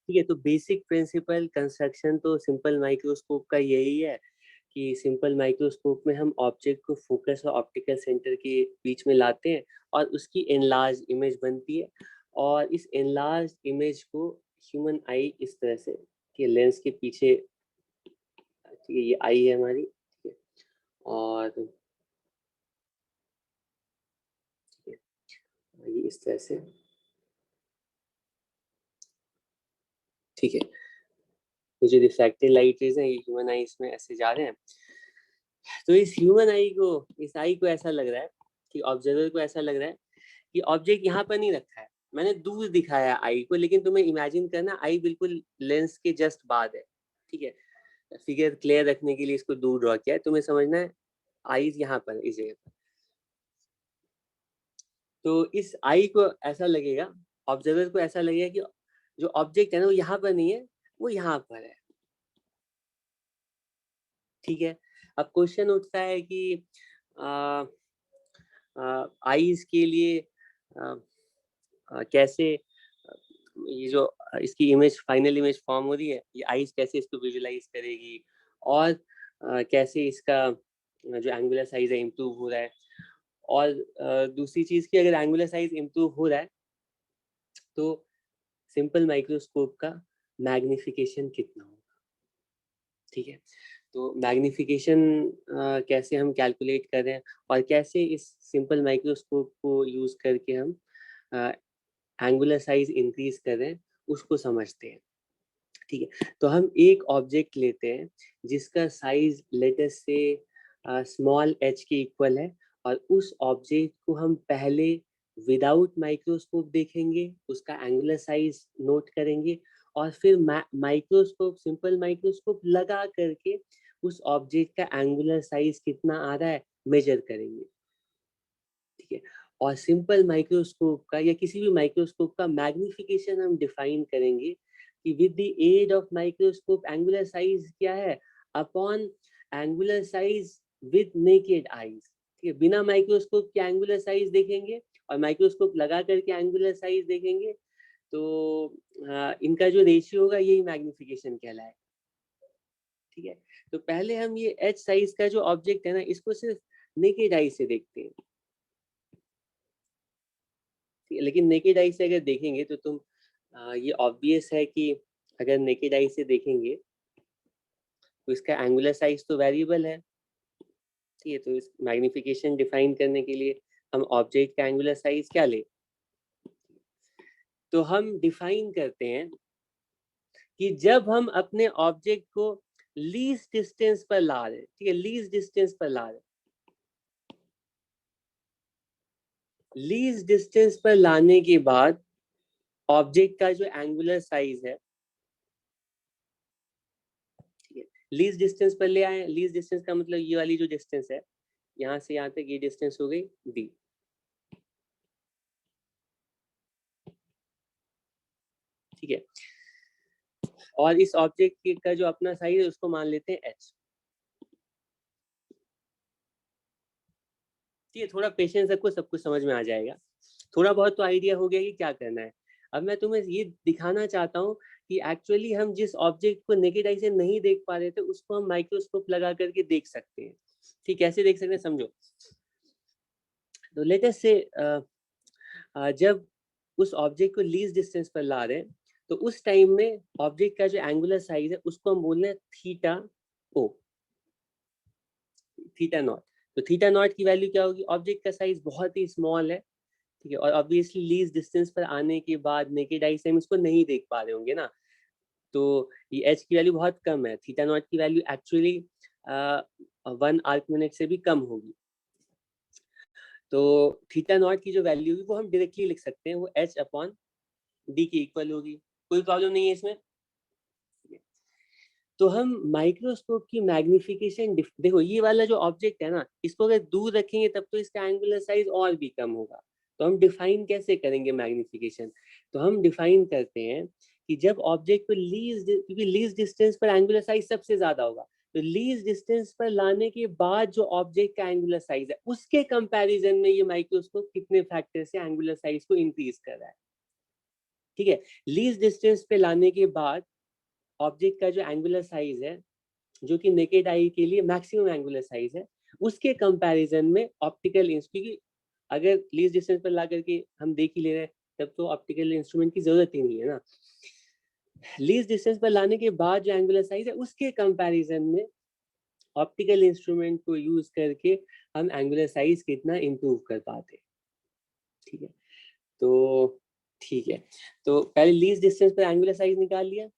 ठीक है, तो बेसिक प्रिंसिपल कंस्ट्रक्शन तो सिंपल माइक्रोस्कोप का यही है कि सिंपल माइक्रोस्कोप में हम ऑब्जेक्ट को फोकस और ऑप्टिकल सेंटर के बीच में लाते हैं और उसकी एनलार्ज इमेज बनती है। और इस एनलार्ज इमेज को ह्यूमन आई इस तरह से कि लेंस के पीछे, ठीक है, ये आई है हमारी, ठीक है, और ठीक है, ये इस तरह से, ठीक है, तो जो रिफ्रैक्टेड लाइट रेज है ये ह्यूमन आई इसमें ऐसे जा रहे हैं। तो इस ह्यूमन आई को, इस आई को ऐसा लग रहा है कि ऑब्जर्वर को ऐसा लग रहा है कि ऑब्जेक्ट यहाँ पर नहीं रखा है, मैंने दूर दिखाया आई को, लेकिन तुम्हें इमेजिन करना आई बिल्कुल लेंस के जस्ट बाद है। ठीक है, फिगर क्लियर रखने के लिए इसको दूर ड्रॉ किया है, तुम्हें समझना है आई यहाँ पर, इस जगह पर। तो इस आई को ऐसा लगेगा, ऑब्जर्वर को ऐसा लगेगा कि जो ऑब्जेक्ट है ना वो यहाँ पर नहीं है, वो यहाँ पर है। ठीक है, अब क्वेश्चन उठता है कि आईज के लिए कैसे ये जो इसकी इमेज, फाइनल इमेज फॉर्म हो रही है, ये आईज कैसे इसको विजुलाइज करेगी, और कैसे इसका जो एंगुलर साइज है इम्प्रूव हो रहा है। और दूसरी चीज की, अगर एंगुलर साइज इम्प्रूव हो रहा है तो सिंपल माइक्रोस्कोप का मैग्निफिकेशन कितना होगा। ठीक है, तो मैग्निफिकेशन कैसे हम कैलकुलेट करें और कैसे इस सिंपल माइक्रोस्कोप को यूज करके हम एंगुलर साइज इंक्रीज करें, उसको समझते हैं। ठीक है, तो हम एक ऑब्जेक्ट लेते हैं जिसका साइज लेटर से स्मॉल एच के इक्वल है, और उस ऑब्जेक्ट को हम पहले विदाउट माइक्रोस्कोप देखेंगे, उसका एंगुलर साइज नोट करेंगे, और फिर माइक्रोस्कोप, सिंपल माइक्रोस्कोप लगा करके उस ऑब्जेक्ट का एंगुलर साइज कितना आ रहा है मेजर करेंगे। ठीक है, और सिंपल माइक्रोस्कोप का या किसी भी माइक्रोस्कोप का मैग्निफिकेशन हम डिफाइन करेंगे कि with the aid of microscope angular size क्या है upon angular size with naked eyes. ठीक है, बिना माइक्रोस्कोप के एंगुलर साइज देखेंगे और माइक्रोस्कोप लगा करके एंगुलर साइज देखेंगे, तो इनका जो रेशियो होगा यही मैग्निफिकेशन कहलाए। ठीक है, तो पहले हम ये एच साइज का जो ऑब्जेक्ट है ना, इसको सिर्फ नेकेड आई से देखते हैं। लेकिन नेकेड आई से अगर देखेंगे तो तुम ये ऑब्वियस है कि अगर नेकेड आई से देखेंगे तो इसका एंगुलर साइज तो वेरिएबल है। ठीक है, तो इस मैग्निफिकेशन डिफाइन करने के लिए हम ऑब्जेक्ट का एंगुलर साइज क्या ले, तो हम डिफाइन करते हैं कि जब हम अपने ऑब्जेक्ट को लीस्ट डिस्टेंस पर ला रहे, ठीक है, लीस्ट डिस्टेंस पर ला रहे, लीस्ट डिस्टेंस पर लाने के बाद ऑब्जेक्ट का जो एंगुलर साइज है, लीस्ट डिस्टेंस पर ले आए। लीस्ट डिस्टेंस का मतलब ये वाली जो डिस्टेंस है यहाँ से यहाँ तक, ये डिस्टेंस हो गई d। ठीक है, और इस ऑब्जेक्ट का जो अपना साइज है उसको मान लेते हैं h। ठीक है, थोड़ा पेशेंस रखो, सब कुछ समझ में आ जाएगा। थोड़ा बहुत तो आइडिया हो गया कि क्या करना है। अब मैं तुम्हें ये दिखाना चाहता हूँ कि एक्चुअली हम जिस ऑब्जेक्ट को नेकेड आई से नहीं देख पा रहे थे उसको हम माइक्रोस्कोप लगा करके देख सकते हैं। ठीक, कैसे देख सकते हैं समझो। तो लेटेस्ट से जब उस ऑब्जेक्ट को लीस्ट डिस्टेंस पर ला रहे हैं तो उस टाइम में ऑब्जेक्ट का जो एंगुलर साइज है उसको हम बोल रहे हैं थीटा ओ, थीटा नॉट। तो थीटा नॉट की वैल्यू क्या होगी? ऑब्जेक्ट का साइज बहुत ही स्मॉल है, ठीक है, और ऑब्वियसली लीस्ट डिस्टेंस पर आने के बाद नेकेड आई से हम इसको नहीं देख पा रहे होंगे ना, तो ये एच की वैल्यू बहुत कम है, थीटा नॉट की वैल्यू एक्चुअली 1 आर्क मिनट से भी कम होगी। तो थीटा नॉट की जो वैल्यू होगी वो हम डायरेक्टली लिख सकते हैं, वो एच अपॉन डी के इक्वल होगी, कोई प्रॉब्लम नहीं है इसमें। तो हम माइक्रोस्कोप की मैग्निफिकेशन, देखो ये वाला जो ऑब्जेक्ट है ना, इसको अगर दूर रखेंगे तब तो इसका एंगुलर साइज और भी कम होगा। तो हम डिफाइन कैसे करेंगे मैग्निफिकेशन? तो हम डिफाइन करते हैं कि जब ऑब्जेक्ट को क्योंकि लीस्ट डिस्टेंस पर एंगुलर साइज सबसे ज्यादा होगा, तो लीस्ट डिस्टेंस पर लाने के बाद जो ऑब्जेक्ट का एंगुलर साइज है उसके कंपैरिजन में ये माइक्रोस्कोप कितने फैक्टर से एंगुलर साइज को इंक्रीज कर रहा है, ठीक है। लीस्ट डिस्टेंस पे लाने के बाद ऑब्जेक्ट का जो एंगुलर साइज है, जो कि नेकेड आई के लिए मैक्सिमम एंगुलर साइज है, उसके कंपैरिजन में ऑप्टिकल, क्योंकि अगर लीस्ट डिस्टेंस पर ला करके हम देख ही ले रहे हैं तब तो ऑप्टिकल इंस्ट्रूमेंट की जरूरत ही नहीं है ना। लीस्ट डिस्टेंस पर लाने के बाद जो एंगुलर साइज है उसके कंपैरिजन में ऑप्टिकल इंस्ट्रूमेंट को यूज करके हम एंगुलर साइज कितना इंप्रूव कर पाते, ठीक है। तो ठीक है, तो पहले लीस्ट डिस्टेंस पर एंगुलर साइज निकाल लिया।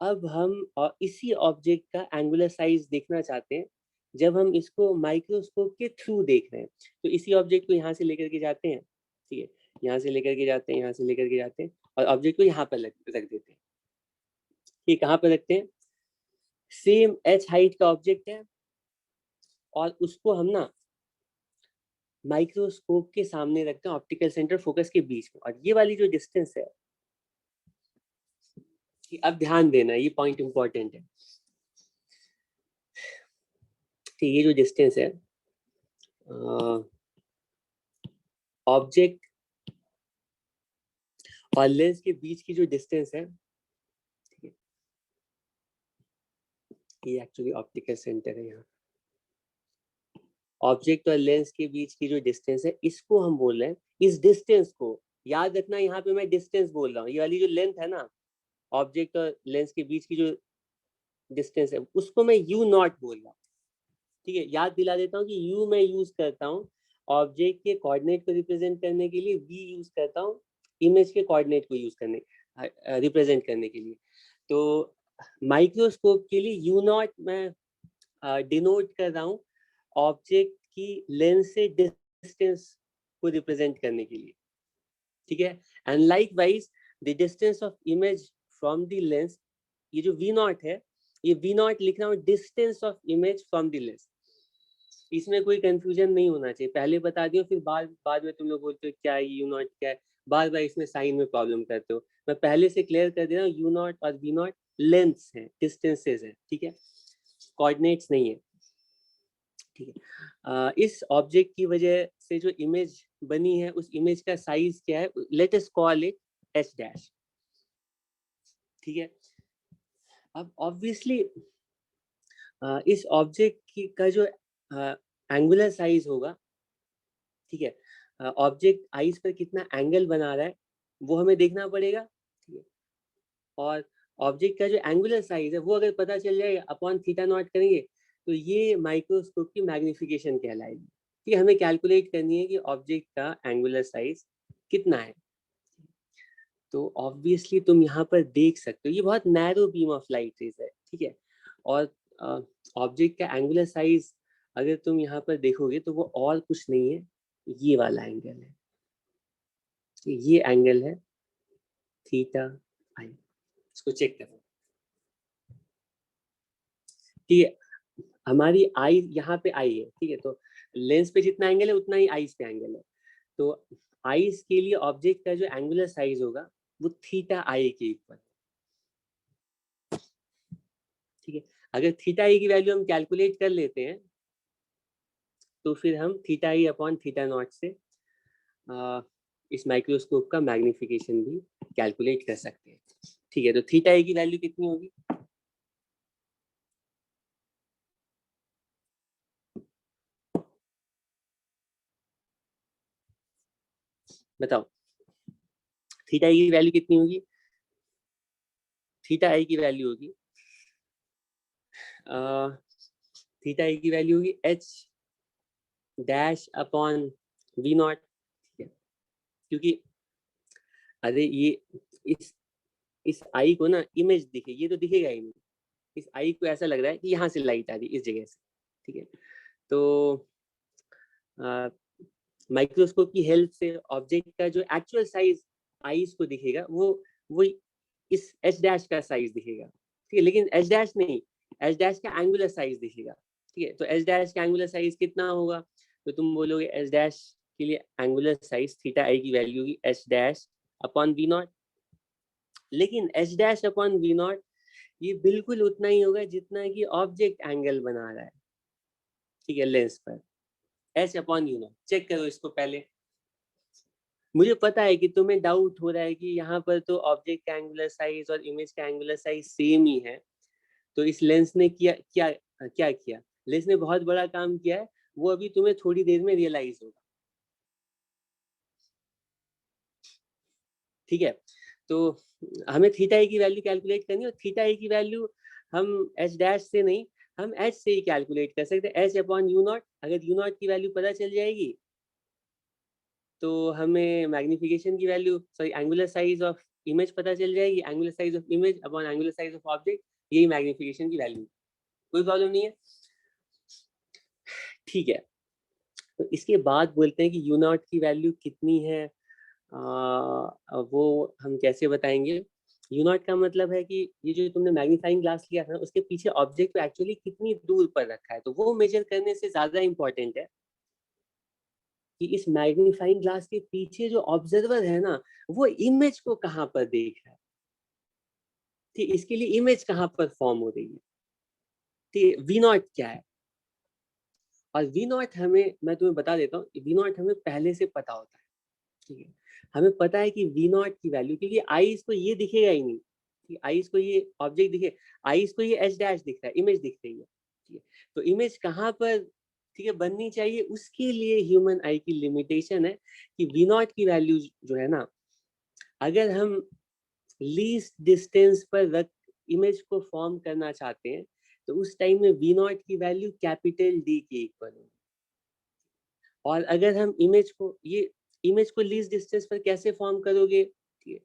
अब हम इसी ऑब्जेक्ट का एंगुलर साइज देखना चाहते हैं जब हम इसको माइक्रोस्कोप के थ्रू देख रहे हैं। तो इसी ऑब्जेक्ट को यहाँ से लेकर के जाते हैं, ठीक है, यहाँ से लेकर के जाते हैं, यहाँ से लेकर के जाते हैं और ऑब्जेक्ट को यहाँ पर रख देते हैं। ये कहाँ पर रखते हैं? सेम एच हाइट का ऑब्जेक्ट है और उसको हम ना माइक्रोस्कोप के सामने रखते हैं ऑप्टिकल सेंटर फोकस के बीच में, और ये वाली जो डिस्टेंस है, अब ध्यान देना ये पॉइंट इंपॉर्टेंट है कि ये जो डिस्टेंस है ऑब्जेक्ट और लेंस के बीच की जो डिस्टेंस है, ठीक है, ये एक्चुअली ऑप्टिकल सेंटर है यहाँ। ऑब्जेक्ट और लेंस के बीच की जो डिस्टेंस है इसको हम बोल रहे हैं, इस डिस्टेंस को याद रखना, यहाँ पे मैं डिस्टेंस बोल रहा हूँ, ये वाली जो लेंथ है ना ऑब्जेक्ट और लेंस के बीच की जो डिस्टेंस है उसको मैं यू नॉट बोल रहा हूँ, ठीक है। याद दिला देता हूँ कि यू मैं यूज करता हूँ ऑब्जेक्ट के कोऑर्डिनेट को रिप्रेजेंट करने के लिए, वी यूज करता हूँ इमेज के कोऑर्डिनेट को यूज करने रिप्रेजेंट करने के लिए। तो माइक्रोस्कोप के लिए यू नॉट मैं डिनोट कर रहा हूँ ऑब्जेक्ट की लेंस से डिस्टेंस को रिप्रेजेंट करने के लिए, ठीक है। And like wise the distance of image from the lens, ये जो वी नॉट है, ये वी नॉट लिख रहा हूँ distance of image from the lens. इसमें कोई कंफ्यूजन नहीं होना चाहिए, पहले बता दियो फिर बाद में तुम लोग बोलते हो क्या है यू नॉट क्या है, बार बार इसमें साइन में प्रॉब्लम करते हो। मैं पहले से क्लियर कर दे रहा हूँ, यू नॉट और वी नॉट लेंथ्स है, डिस्टेंसेस है, ठीक है, कोऑर्डिनेट्स नहीं है, ठीक है। इस ऑब्जेक्ट की वजह से जो इमेज बनी है उस इमेज का साइज क्या है, let us call it H dash, ठीक है। अब ऑब्वियसली इस ऑब्जेक्ट की का जो एंगुलर साइज होगा, ठीक है, ऑब्जेक्ट आइस पर कितना एंगल बना रहा है वो हमें देखना पड़ेगा, ठीक है। और ऑब्जेक्ट का जो एंगुलर साइज है वो अगर पता चल जाए अपॉन थीटा नॉट करेंगे तो ये माइक्रोस्कोप की मैग्निफिकेशन कहलाएगी, कि हमें कैलकुलेट करनी है कि ऑब्जेक्ट का एंगुलर साइज कितना है। तो ऑब्वियसली तुम यहाँ पर देख सकते हो ये बहुत narrow beam of light rays है, ठीक है। और ऑब्जेक्ट का एंगुलर साइज अगर तुम यहाँ पर देखोगे तो वो और कुछ नहीं है, ये वाला एंगल है, ये एंगल है थीटा आई, इसको चेक करो, ठीक है। हमारी आई यहाँ पे आई है, ठीक है, तो लेंस पे जितना एंगल है उतना ही आईज पे एंगल है। तो आईज के लिए ऑब्जेक्ट का जो एंगुलर साइज होगा वो थीटा आई के इक्वल, ठीक है। अगर थीटा आई की वैल्यू हम कैलकुलेट कर लेते हैं तो फिर हम थीटा आई अपॉन थीटा नॉट से इस माइक्रोस्कोप का मैग्निफिकेशन भी कैलकुलेट कर सकते हैं, ठीक है। तो थीटा आई की वैल्यू कितनी होगी? बताओ थीटा आई की वैल्यू कितनी होगी? थीटा आई की वैल्यू होगी थीटा आई की वैल्यू होगी H dash upon V nought, ठीक है, क्योंकि अरे ये इस आई को ना इमेज दिखे, ये तो दिखेगा ही नहीं, इस आई को ऐसा लग रहा है कि यहाँ से लाइट आ रही है इस जगह से, ठीक है। तो माइक्रोस्कोप की हेल्प से ऑब्जेक्ट का जो एक्चुअल साइज आईज को दिखेगा वो इस एच डैश का साइज दिखेगा, ठीक है, लेकिन एच डैश नहीं, एच डैश का एंगुलर साइज दिखेगा, ठीक है। तो एच डैश का एंगुलर साइज कितना होगा, तो तुम बोलोगे एच डैश के लिए एंगुलर साइज थीटा आई की वैल्यू होगी H dash upon V naught, लेकिन H dash upon V naught ये बिल्कुल उतना ही होगा जितना कि ऑब्जेक्ट एंगल बना रहा है, ठीक है, लेंस पर, H upon U nought. Check करो इसको पहले, मुझे पता है कि तुम्हें डाउट हो रहा है कि यहाँ पर तो ऑब्जेक्ट का एंगुलर साइज और इमेज का एंगुलर साइज सेम ही है, तो इस लेंस ने क्या क्या क्या किया, लेंस ने बहुत बड़ा काम किया है, वो अभी तुम्हें थोड़ी देर में रियलाइज होगा, ठीक है। तो हमें थीटा आई की वैल्यू कैलकुलेट करनी है, और थीटा आई की वैल्यू हम एच डैश से नहीं, हम एच से ही कैलकुलेट कर सकते हैं, एच अपॉन यू नॉट। अगर यू नॉट की वैल्यू पता चल जाएगी तो हमें मैग्निफिकेशन की value, sorry angular size of image पता चल जाएगी, angular size of image upon angular size of object, यही मैग्निफिकेशन की वैल्यू, कोई प्रॉब्लम नहीं है, ठीक है। तो इसके बाद बोलते हैं कि यू नॉट की वैल्यू कितनी है, वो हम कैसे बताएंगे। यू नॉट का मतलब है कि ये जो तुमने मैग्नीफाइंग ग्लास लिया था उसके पीछे ऑब्जेक्ट को एक्चुअली कितनी दूर पर रखा है, तो वो मेजर करने से ज्यादा इंपॉर्टेंट है कि इस मैग्नीफाइंग ग्लास के पीछे जो ऑब्जर्वर है ना, वो इमेज को कहाँ पर देख रहा है, ठीक, इसके लिए इमेज कहाँ पर फॉर्म हो रही है, ठीक, वी नॉट क्या है। और वी नॉट हमें, मैं तुम्हें बता देता हूँ, वी नॉट हमें पहले से पता होता है, ठीक है, हमें पता है कि वी नॉट की वैल्यू, क्योंकि आईज को ये दिखेगा ही नहीं, ठीक, आईज को ये ऑब्जेक्ट दिखे, आईज को ये एच डैश दिख रहा है, इमेज दिख रही है, ठीक है, तो इमेज कहाँ पर, ठीक है, बननी चाहिए, उसके लिए ह्यूमन आई की लिमिटेशन है कि वी नॉट की वैल्यू जो है ना, अगर हम लीस्ट डिस्टेंस पर रख इमेज को फॉर्म करना चाहते हैं तो उस टाइम में वी नॉट की वैल्यू कैपिटल डी के इक्वल होगी। और अगर हम इमेज को लीस्ट डिस्टेंस पर कैसे फॉर्म करोगे, ठीक है,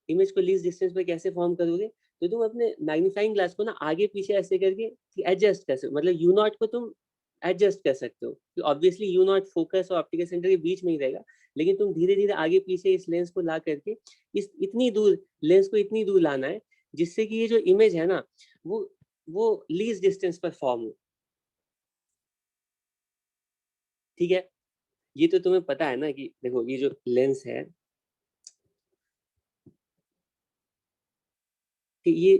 इमेज को लीस्ट डिस्टेंस पर कैसे फॉर्म करोगे, तो तुम अपने मैग्नीफाइंग ग्लास को ना आगे पीछे ऐसे करके एडजस्ट कर सकते हो, मतलब यू नॉट को तुम एडजस्ट कर सकते हो, ऑब्वियसली यू नॉट फोकस और ऑप्टिकल सेंटर के बीच में ही रहेगा, लेकिन तुम धीरे धीरे आगे पीछे इस लेंस को ला करके इस इतनी दूर लेंस को इतनी दूर लाना है जिससे कि ये जो इमेज है ना वो लीस्ट डिस्टेंस पर फॉर्म हो, ठीक है। ये तो तुम्हें पता है ना कि देखो ये जो लेंस है कि ये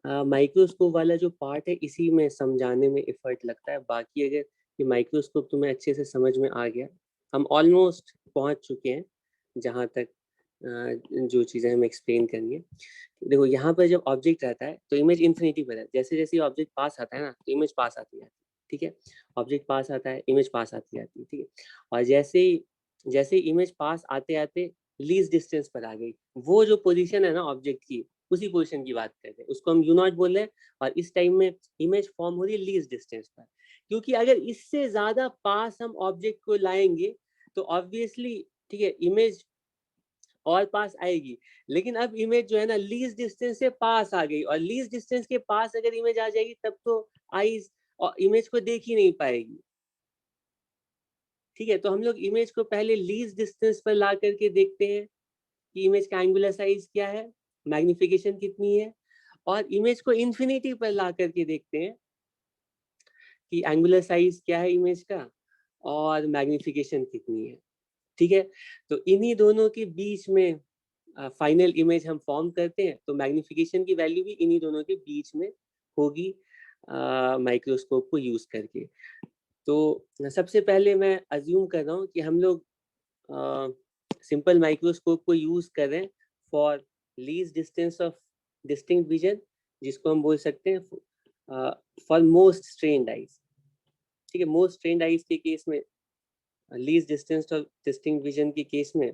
माइक्रोस्कोप वाला जो पार्ट है इसी में समझाने में एफर्ट लगता है, बाकी अगर ये माइक्रोस्कोप तुम्हें अच्छे से समझ में आ गया, हम ऑलमोस्ट पहुंच चुके हैं जहां तक जो चीज़ें हमें एक्सप्लेन करनी है। देखो यहाँ पर जब ऑब्जेक्ट रहता है तो इमेज इन्फिनिटी पर है, जैसे जैसे ऑब्जेक्ट पास आता है ना तो इमेज पास आती जाती है, ठीक है, ऑब्जेक्ट पास आता है इमेज पास आती जाती है, ठीक है, और जैसे इमेज पास आते आते लीस्ट डिस्टेंस पर आ गई, वो जो पोजीशन है ना ऑब्जेक्ट की, उसी पोजीशन की बात करते हैं, उसको हम यू नॉट बोल रहे हैं, और इस टाइम में इमेज फॉर्म हो रही है लीस्ट डिस्टेंस पर, क्योंकि अगर इससे ज्यादा पास हम ऑब्जेक्ट को लाएंगे तो ऑब्वियसली, ठीक है, इमेज और पास आएगी, लेकिन अब इमेज जो है ना लीस्ट डिस्टेंस से पास आ गई, और लीस्ट डिस्टेंस के पास अगर इमेज आ जाएगी तब तो आईज और इमेज को देख ही नहीं पाएगी, ठीक है। तो हम लोग इमेज को पहले लीस्ट डिस्टेंस पर ला करके देखते हैं कि इमेज का एंगुलर साइज क्या है, मैग्निफिकेशन कितनी है, और इमेज को इन्फिनिटी पर ला करके देखते हैं कि एंगुलर साइज क्या है इमेज का और मैग्निफिकेशन कितनी है, ठीक है। तो इन्हीं दोनों के बीच में फाइनल इमेज हम फॉर्म करते हैं, तो मैग्निफिकेशन की वैल्यू भी इन्हीं दोनों के बीच में होगी माइक्रोस्कोप को यूज करके। तो सबसे पहले मैं अज्यूम कर रहा हूँ कि हम लोग सिंपल माइक्रोस्कोप को यूज कर रहे हैं for least distance of distinct vision, जिसको हम बोल सकते हैं फॉर मोस्ट स्ट्रेन्ड आइज, ठीक है, मोस्ट स्ट्रेन्ड आइज के केस में, least distance of distinct vision के केस में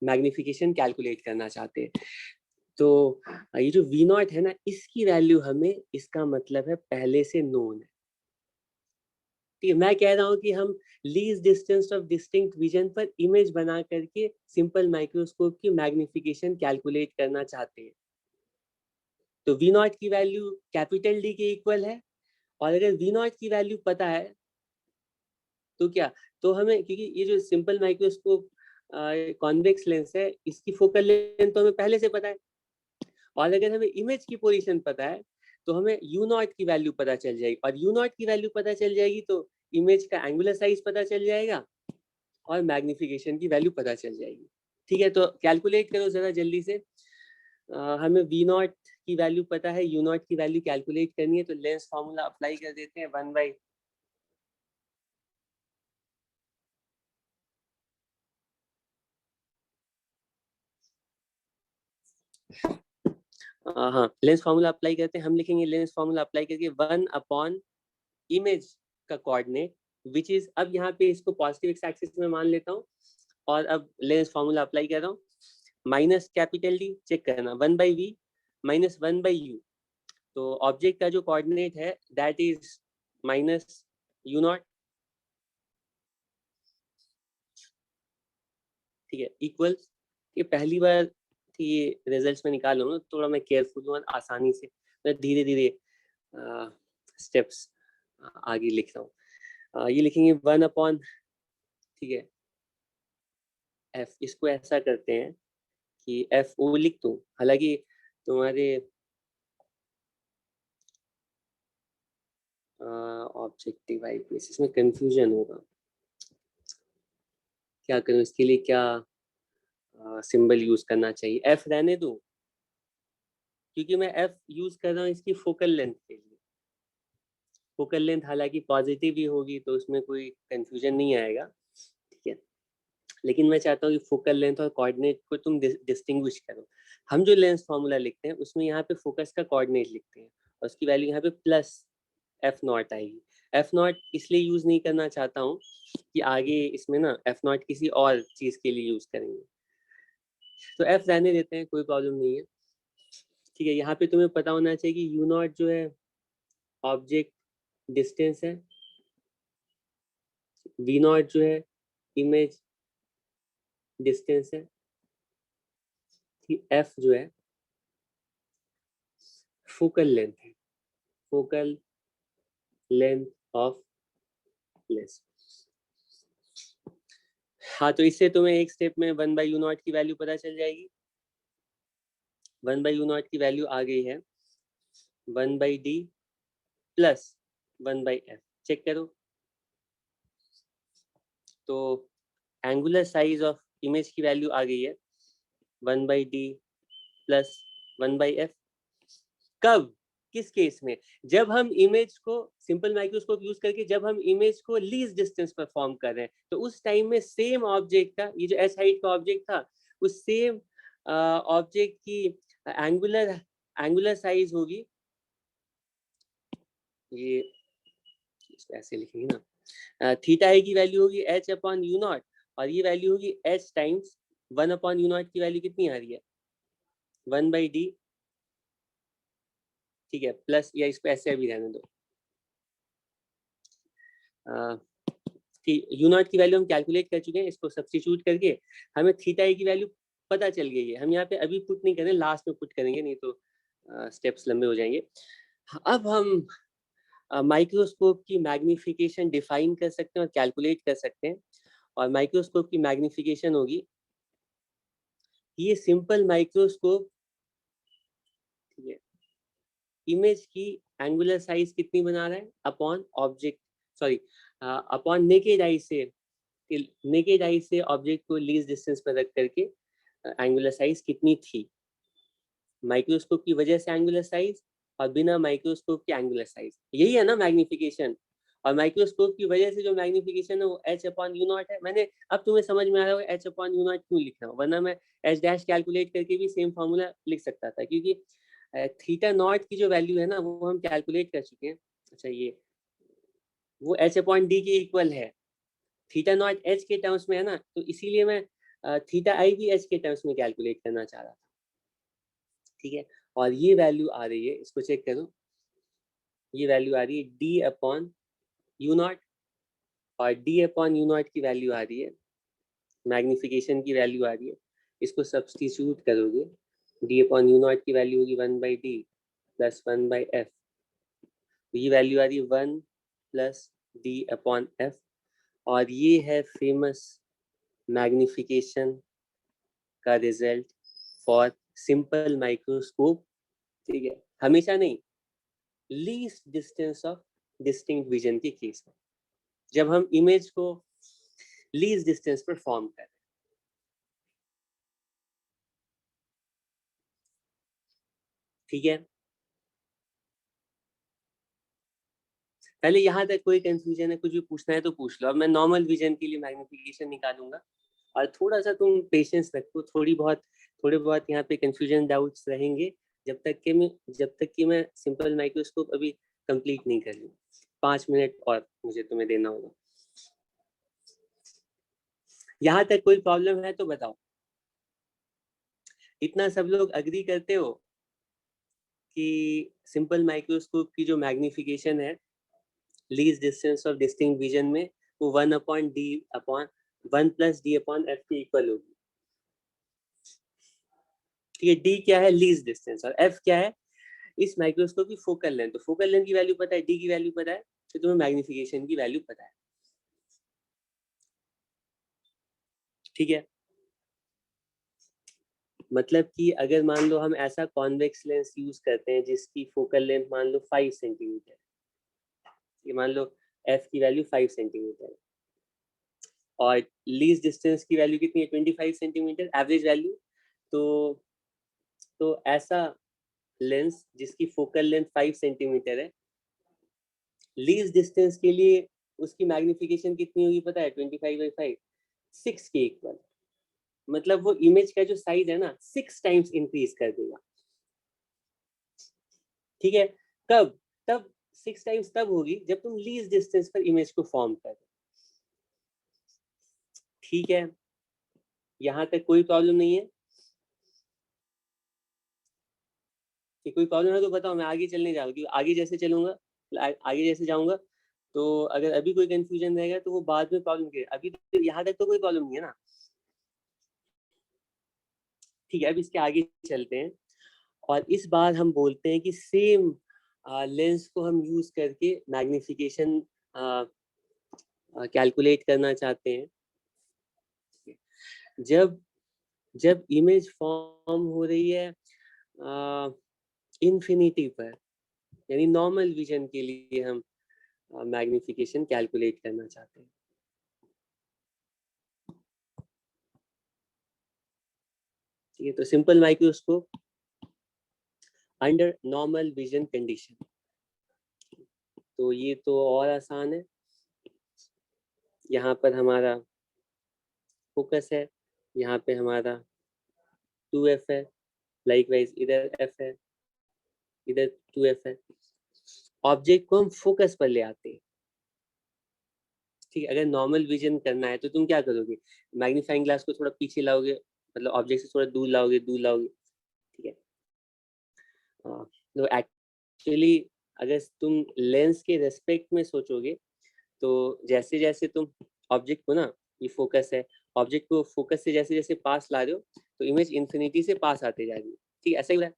मैग्निफिकेशन कैलकुलेट करना चाहते हैं। तो ये जो वी नॉट है ना, इसकी वैल्यू हमें, इसका मतलब है पहले से नोन है। ठीक है, मैं कह रहा हूँ कि हम least distance of distinct vision पर इमेज बना करके सिंपल माइक्रोस्कोप की मैग्निफिकेशन कैलकुलेट करना चाहते हैं। तो वी नॉट की वैल्यू कैपिटल डी के इक्वल है, और अगर वी नॉट की वैल्यू पता है तो क्या, तो हमें, क्योंकि ये जो सिंपल माइक्रोस्कोप कॉन्वेक्स लेंस है, इसकी फोकल लेंथ तो हमें पहले से पता है, और अगर हमें इमेज की पोजीशन पता है तो हमें यू नॉट की वैल्यू पता चल जाएगी, और यू नॉट की वैल्यू पता चल जाएगी तो इमेज का एंगुलर साइज पता चल जाएगा और मैग्निफिकेशन की वैल्यू पता चल जाएगी। ठीक है, तो कैलकुलेट करो जरा जल्दी से। हमें वी नॉट की वैल्यू पता है, यू नॉट की वैल्यू कैलकुलेट करनी है, तो लेंस फॉर्मूला अप्लाई कर देते हैं, 1 बाई हाँ, लेंस फार्मूला अप्लाई करते हैं। हम लिखेंगे लेंस फार्मूला अप्लाई करके 1 अपॉन इमेज का कोऑर्डिनेट विच इज, अब यहाँ पे इसको पॉजिटिव एक्स एक्सिस में मान लेता हूँ, और अब लेंस फार्मूला अप्लाई कर रहा हूँ, माइनस कैपिटल डी, चेक करना, 1 by V minus 1 by U. तो ऑब्जेक्ट का जो कोऑर्डिनेट है that is minus U nought. ठीक है, इक्वल, ये पहली बार थी ये रिजल्ट्स में निकाल लूँ, थोड़ा मैं केयरफुल हूँ, आसानी से मैं धीरे धीरे स्टेप्स आगे लिख रहा हूँ। ये लिखेंगे 1 अपॉन, ठीक है, एफ, इसको ऐसा करते हैं कि एफ ओ लिख दूं, हालांकि तुम्हारे ऑब्जेक्टिव आई पीस इसमें कंफ्यूजन होगा, क्या करूं इसके लिए, क्या सिंबल यूज करना चाहिए, एफ रहने दूं, क्योंकि मैं एफ यूज कर रहा हूँ इसकी फोकल लेंथ के लिए। फोकल लेंथ हालांकि पॉजिटिव ही होगी तो उसमें कोई कंफ्यूजन नहीं आएगा, ठीक है, लेकिन मैं चाहता हूँ कि फोकल लेंथ और कोऑर्डिनेट को तुम डिस्टिंग्विश करो। हम जो लेंस फॉर्मूला लिखते हैं उसमें यहाँ पे फोकस का कोऑर्डिनेट लिखते हैं, और उसकी वैल्यू यहाँ पे प्लस एफ नॉट आएगी। एफ नॉट इसलिए यूज नहीं करना चाहता हूँ कि आगे इसमें ना एफ नॉट किसी और चीज के लिए यूज करेंगे, तो एफ रहने देते हैं, कोई प्रॉब्लम नहीं है। ठीक है, यहाँ पे तुम्हें पता होना चाहिए कि यू नॉट जो है ऑब्जेक्ट डिस्टेंस है, वी नॉट जो है इमेज डिस्टेंस है, एफ जो है फोकल लेंथ है, फोकल लेंथ ऑफ लेंस। हाँ, तो इससे तुम्हें एक स्टेप में 1 बाई यू नॉट की वैल्यू पता चल जाएगी। 1 बाई यू नॉट की वैल्यू आ गई है 1 by D plus 1 by F, check करो। तो एंगुलर साइज ऑफ इमेज की वैल्यू आ गई है 1 by D plus 1 by F. कब, किस केस में, जब हम इमेज को सिंपल माइक्रोस्कोप यूज करके जब हम इमेज को लीस्ट डिस्टेंस पर फॉर्म कर रहे हैं, तो उस टाइम में सेम ऑब्जेक्ट का, ये जो एस हाइट का ऑब्जेक्ट था, उस सेम ऑब्जेक्ट की एंगुलर एंगुलर साइज होगी, ये इसको ऐसे लिखेंगे ना, थीटा आई की वैल्यू होगी एच अपॉन यू नॉट, और ये वैल्यू होगी H times 1 upon U nought की वैल्यू कितनी आ रही है 1 बाई डी, ठीक है, प्लस, या इसको ऐसे भी रहने दो, यू नॉट की वैल्यू हम कैलकुलेट कर चुके हैं, इसको सब्स्टिट्यूट करके हमें थीटा ए की वैल्यू पता चल गई है। हम यहाँ पे अभी पुट नहीं करें, लास्ट में पुट करेंगे, नहीं तो स्टेप्स लंबे हो जाएंगे। अब हम माइक्रोस्कोप की मैग्निफिकेशन डिफाइन कर सकते हैं और कैलकुलेट कर सकते हैं, और माइक्रोस्कोप की मैग्निफिकेशन होगी, ये सिंपल माइक्रोस्कोप, ठीक है, इमेज की एंगुलर साइज कितनी बना रहा है upon object, sorry, upon naked eye से, नेकेड आई से ऑब्जेक्ट को लीस्ट डिस्टेंस पर रख करके एंगुलर साइज कितनी थी, माइक्रोस्कोप की वजह से एंगुलर साइज और बिना माइक्रोस्कोप के एंगुलर साइज, यही है ना मैग्निफिकेशन। और माइक्रोस्कोप की वजह से जो मैग्निफिकेशन है वो एच अपॉन यू नॉट है। मैंने, अब तुम्हें समझ में आ रहा होगा एच अपॉन यू नॉट क्यों लिख रहा हूँ, वरना मैं एच डैश कैलकुलेट करके भी सेम फॉर्मूला लिख सकता था, क्योंकि थीटा नॉट की जो वैल्यू है ना वो हम कैलकुलेट कर चुके हैं। अच्छा, ये वो एच अपॉन डी के इक्वल है, थीटा नॉट एच के टर्म्स में है ना, तो इसीलिए मैं थीटा आई भी एच के टर्म्स में कैलकुलेट करना चाह रहा था। ठीक है, और ये वैल्यू आ रही है, इसको चेक करो, ये वैल्यू आ रही है डी अपॉन यू नॉट, और डी अपॉन यू नॉट की वैल्यू आ रही है, मैग्निफिकेशन की वैल्यू आ रही है, इसको सब्सटीट्यूट करोगे, डी अपॉन यू नॉट की वैल्यू होगी 1/d प्लस 1/f, ये वैल्यू आ रही है 1 प्लस डी अपॉन एफ, और ये है फेमस मैग्निफिकेशन का रिजल्ट फॉर सिंपल माइक्रोस्कोप। ठीक है, हमेशा नहीं, least distance of distinct vision के केस में, जब हम इमेज को लीस्ट डिस्टेंस पर फॉर्म करें। ठीक है, पहले यहाँ तक कोई कंफ्यूजन है, कुछ भी पूछना है तो पूछ लो। अब मैं नॉर्मल विजन के लिए मैग्निफिकेशन निकालूंगा, और थोड़ा सा तुम पेशेंस रखो, थोड़े बहुत यहाँ पे कंफ्यूजन डाउट्स रहेंगे, जब तक कि मैं सिंपल माइक्रोस्कोप अभी कंप्लीट नहीं कर लूँ। 5 मिनट और मुझे तुम्हें देना होगा। यहाँ तक कोई प्रॉब्लम है तो बताओ। इतना सब लोग अग्री करते हो कि सिंपल माइक्रोस्कोप की जो मैग्निफिकेशन है least distance of distinct vision में, वो 1 प्लस डी अपॉन एफ के इक्वल होगी। ठीक है, डी क्या है, लीस्ट डिस्टेंस, और एफ क्या है, इस माइक्रोस्कोप की फोकल लेंथ। तो फोकल लेंथ की वैल्यू पता है, डी की वैल्यू पता है, तो तुम्हें मैग्निफिकेशन की वैल्यू पता है। ठीक है, मतलब कि अगर मान लो हम ऐसा कॉन्वेक्स लेंस यूज करते हैं जिसकी फोकल लेंथ मान लो 5 सेंटीमीटर, ये मान लो एफ की वैल्यू 5 सेंटीमीटर है, और लीस्ट डिस्टेंस की वैल्यू कितनी है, 25 सेंटीमीटर एवरेज वैल्यू। तो ऐसा लेंस जिसकी फोकल लेंथ 5 सेंटीमीटर है, लीस्ट डिस्टेंस के लिए उसकी मैग्निफिकेशन कितनी होगी पता है, 25/5, 6 के इक्वल। मतलब वो इमेज का जो साइज है ना 6 टाइम्स इंक्रीज कर देगा। ठीक है, कब, तब 6 टाइम्स तब होगी जब तुम लीस्ट डिस्टेंस पर इमेज को फॉर्म कर। ठीक है, यहाँ तक कोई प्रॉब्लम नहीं है कि कोई प्रॉब्लम है तो बताओ, मैं आगे चलने जाऊंगा, क्योंकि आगे जैसे चलूंगा, आगे जैसे जाऊंगा, तो अगर अभी कोई कंफ्यूजन रहेगा तो वो बाद में प्रॉब्लम करेगा। अभी तो यहाँ तक तो कोई प्रॉब्लम नहीं है ना। ठीक है, अब इसके आगे चलते हैं, और इस बार हम बोलते हैं कि सेम लेंस को हम यूज करके मैग्निफिकेशन कैलकुलेट करना चाहते हैं। जब जब इमेज फॉर्म हो रही है इन्फिनिटी पर, यानी नॉर्मल विजन के लिए हम मैग्निफिकेशन कैलकुलेट करना चाहते हैं। ठीक है, तो simple microscope under normal vision condition, तो ये तो और आसान है। यहाँ पर हमारा फोकस है, यहाँ पे हमारा 2f है, लाइकवाइज इधर f है, इधर 2f है। ऑब्जेक्ट को हम फोकस पर ले आते हैं। ठीक है, अगर नॉर्मल विजन करना है तो तुम क्या करोगे, मैग्नीफाइंग ग्लास को थोड़ा पीछे लाओगे, मतलब ऑब्जेक्ट से थोड़ा दूर लाओगे। ठीक है, तो एक्चुअली अगर तुम लेंस के रेस्पेक्ट में सोचोगे, तो जैसे जैसे तुम ऑब्जेक्ट को ना, ये फोकस है, ऑब्जेक्ट को फोकस से जैसे जैसे पास ला रहे हो, तो इमेज इंफिनिटी से पास आते जा रही है। ठीक है, ऐसा ही हो रहा है,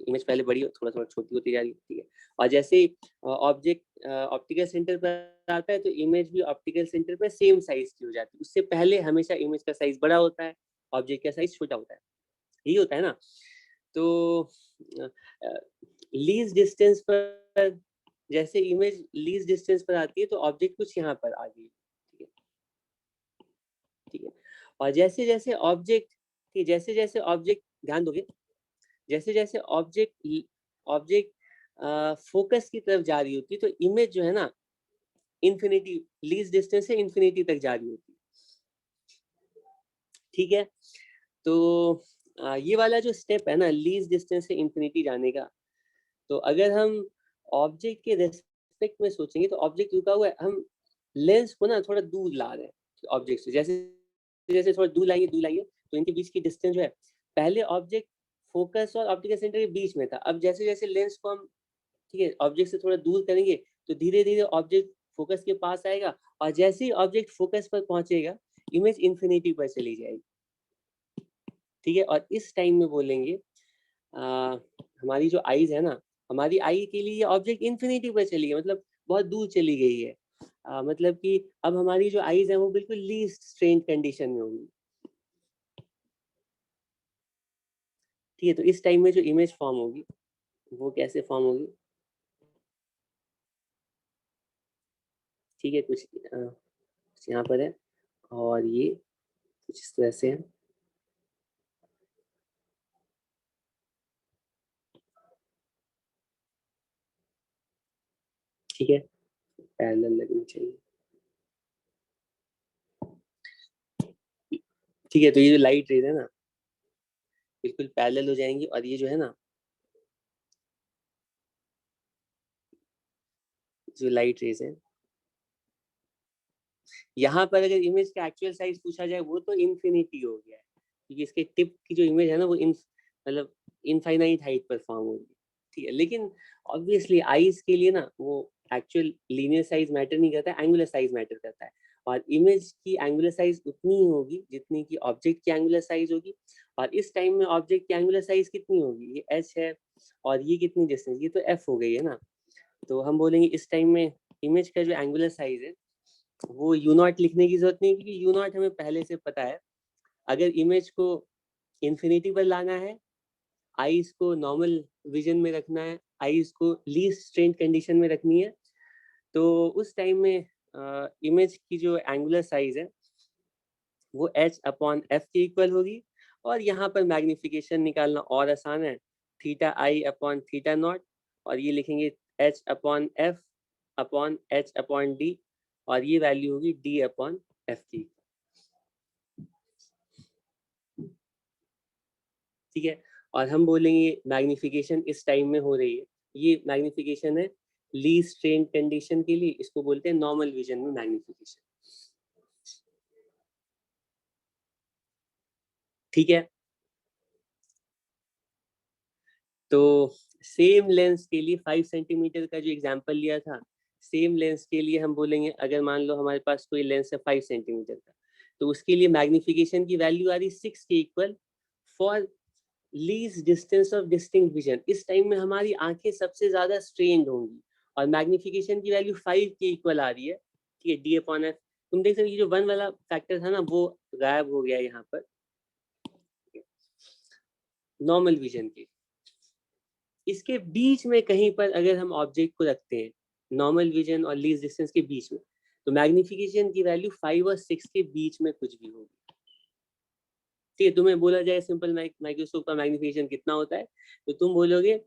इमेज पहले बड़ी थोड़ा थोड़ा छोटी होती जा रही है। ठीक है, और जैसे ऑब्जेक्ट ऑप्टिकल सेंटर पर आता है, तो इमेज भी ऑप्टिकल सेंटर पर सेम साइज की हो जाती है। उससे पहले हमेशा इमेज का साइज बड़ा होता है, ऑब्जेक्ट का साइज छोटा होता है, यही होता है ना। तो लीस्ट डिस्टेंस पर, जैसे इमेज लीस्ट डिस्टेंस पर आती है, तो ऑब्जेक्ट कुछ यहाँ पर आ गई। ठीक है, ठीक है, और जैसे जैसे ऑब्जेक्ट ध्यान दोगे, जैसे जैसे ऑब्जेक्ट फोकस की तरफ जा रही होती है, तो इमेज जो है ना इन्फिनिटी, लीस्ट डिस्टेंस से इन्फिनिटी तक जा रही होती है। ठीक है, तो ये वाला जो स्टेप है ना लीस्ट डिस्टेंस से इन्फिनिटी जाने का, तो अगर हम ऑब्जेक्ट के रेस्पेक्ट में सोचेंगे, तो ऑब्जेक्ट रुका हुआ है, हम लेंस को ना थोड़ा दूर ला रहे हैं ऑब्जेक्ट से, जैसे जैसे थोड़ा दूर लाएंगे, तो इनके बीच की डिस्टेंस जो है, पहले ऑब्जेक्ट फोकस और ऑप्टिकल सेंटर के बीच में था। अब जैसे जैसे लेंस को हम, ठीक है, ऑब्जेक्ट से थोड़ा दूर करेंगे तो धीरे धीरे ऑब्जेक्ट फोकस के पास आएगा, और जैसे ही ऑब्जेक्ट फोकस पर पहुंचेगा इमेज इन्फिनिटी पर चली जाएगी। ठीक है, और इस टाइम में बोलेंगे हमारी जो आईज है ना, हमारी आई के लिए ये ऑब्जेक्ट इन्फिनिटी पर चली गई, मतलब बहुत दूर चली गई है। मतलब कि अब हमारी जो आईज है वो बिल्कुल लीस्ट स्ट्रेन्ड कंडीशन में होगी। ठीक है, तो इस टाइम में जो इमेज फॉर्म होगी वो कैसे फॉर्म होगी? ठीक है, कुछ यहाँ पर है और ये कुछ इस तरह से है। ठीक है, पैरेलल लगनी चाहिए। ठीक है, तो ये जो लाइट रेज है ना बिल्कुल पैरेलल हो जाएंगी, और ये जो है ना, जो लाइट रेज है, यहाँ पर अगर इमेज का एक्चुअल साइज पूछा जाए वो तो इन्फिनिटी हो गया है, क्योंकि इसके टिप की जो इमेज है ना वो मतलब इनफाइनाइट हाइट पर फॉर्म होगी। ठीक है, लेकिन ऑब्वियसली आईज के लिए ना वो एक्चुअल लीनियर साइज मैटर नहीं करता है, एंगुलर साइज मैटर करता है, और इमेज की एंगुलर साइज उतनी ही होगी जितनी की ऑब्जेक्ट की एंगुलर साइज होगी। और इस टाइम में ऑब्जेक्ट की एंगुलर साइज कितनी होगी? ये एच है, और ये कितनी डिस्टेंस, ये तो एफ हो गई है ना। तो हम बोलेंगे इस टाइम में इमेज का जो एंगुलर साइज है वो यू नॉट लिखने की जरूरत नहीं, क्योंकि यू नॉट हमें पहले से पता है। अगर इमेज को इन्फिनिटी पर लाना है, आईज को नॉर्मल विजन में रखना है, आईज को लीस्ट स्ट्रेन्ड कंडीशन में रखनी है, तो उस टाइम में इमेज की जो एंगुलर साइज है वो h अपॉन एफ के इक्वल होगी। और यहाँ पर मैग्निफिकेशन निकालना और आसान है, थीटा आई अपॉन थीटा नॉट, और ये लिखेंगे h upon F upon h upon D, और ये वैल्यू होगी d अपॉन एफ की। ठीक है, और हम बोलेंगे मैग्निफिकेशन इस टाइम में हो रही है, ये मैग्निफिकेशन है लीस्ट स्ट्रेन कंडीशन के लिए, इसको बोलते हैं नॉर्मल विजन में मैग्निफिकेशन। ठीक है, तो सेम लेंस के लिए 5 सेंटीमीटर का जो एग्जांपल लिया था, सेम लेंस के लिए हम बोलेंगे अगर मान लो हमारे पास कोई लेंस है 5 सेंटीमीटर का, तो उसके लिए मैग्निफिकेशन की वैल्यू आ रही 6 के equal for least distance of distinct vision. इस टाइम में हमारी आंखें सबसे ज्यादा स्ट्रेन्ड होंगी, और मैग्निफिकेशन की वैल्यू 5 के इक्वल आ रही है। ठीक है, डी अपॉन एफ। तुम देख सकते हो जो 1 वाला फैक्टर था ना वो गायब हो गया यहाँ पर नॉर्मल विजन के। इसके बीच में कहीं पर अगर हम ऑब्जेक्ट को रखते हैं नॉर्मल विजन और लीस्ट डिस्टेंस के बीच में, तो मैग्निफिकेशन की वैल्यू 5 और 6 के बीच में कुछ भी होगी। ठीक है, तुम्हें बोला जाए सिंपल माइक्रोस्कोप का मैग्निफिकेशन कितना होता है, तो तुम बोलोगे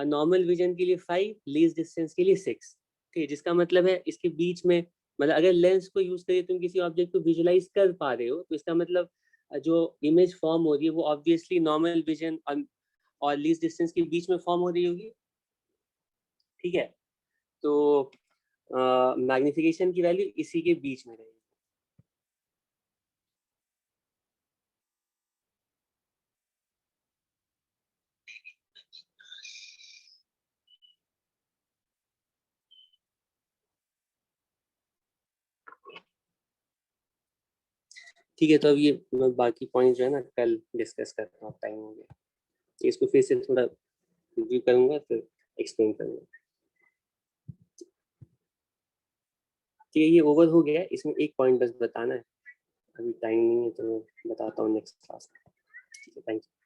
नॉर्मल विजन के लिए 5, लीस्ट डिस्टेंस के लिए 6। ठीक है, जिसका मतलब है इसके बीच में, मतलब अगर लेंस को यूज करके तुम किसी ऑब्जेक्ट को विजुलाइज कर पा रहे हो, तो इसका मतलब जो इमेज फॉर्म हो रही है वो ऑब्वियसली नॉर्मल विजन और लीस्ट डिस्टेंस के बीच में फॉर्म हो रही होगी। ठीक है, तो मैग्निफिकेशन की वैल्यू इसी के बीच में रहेगी। ठीक है, तो अब ये मैं बाकी पॉइंट जो है ना कल डिस्कस करता हूँ, टाइम हो गया। इसको फिर से थोड़ा रिव्यू करूंगा फिर एक्सप्लेन करूंगा। ठीक है, ये ओवर हो गया, इसमें एक पॉइंट बस बताना है, अभी टाइम नहीं है तो मैं बताता हूँ नेक्स्ट क्लास में। ठीक है, थैंक यू।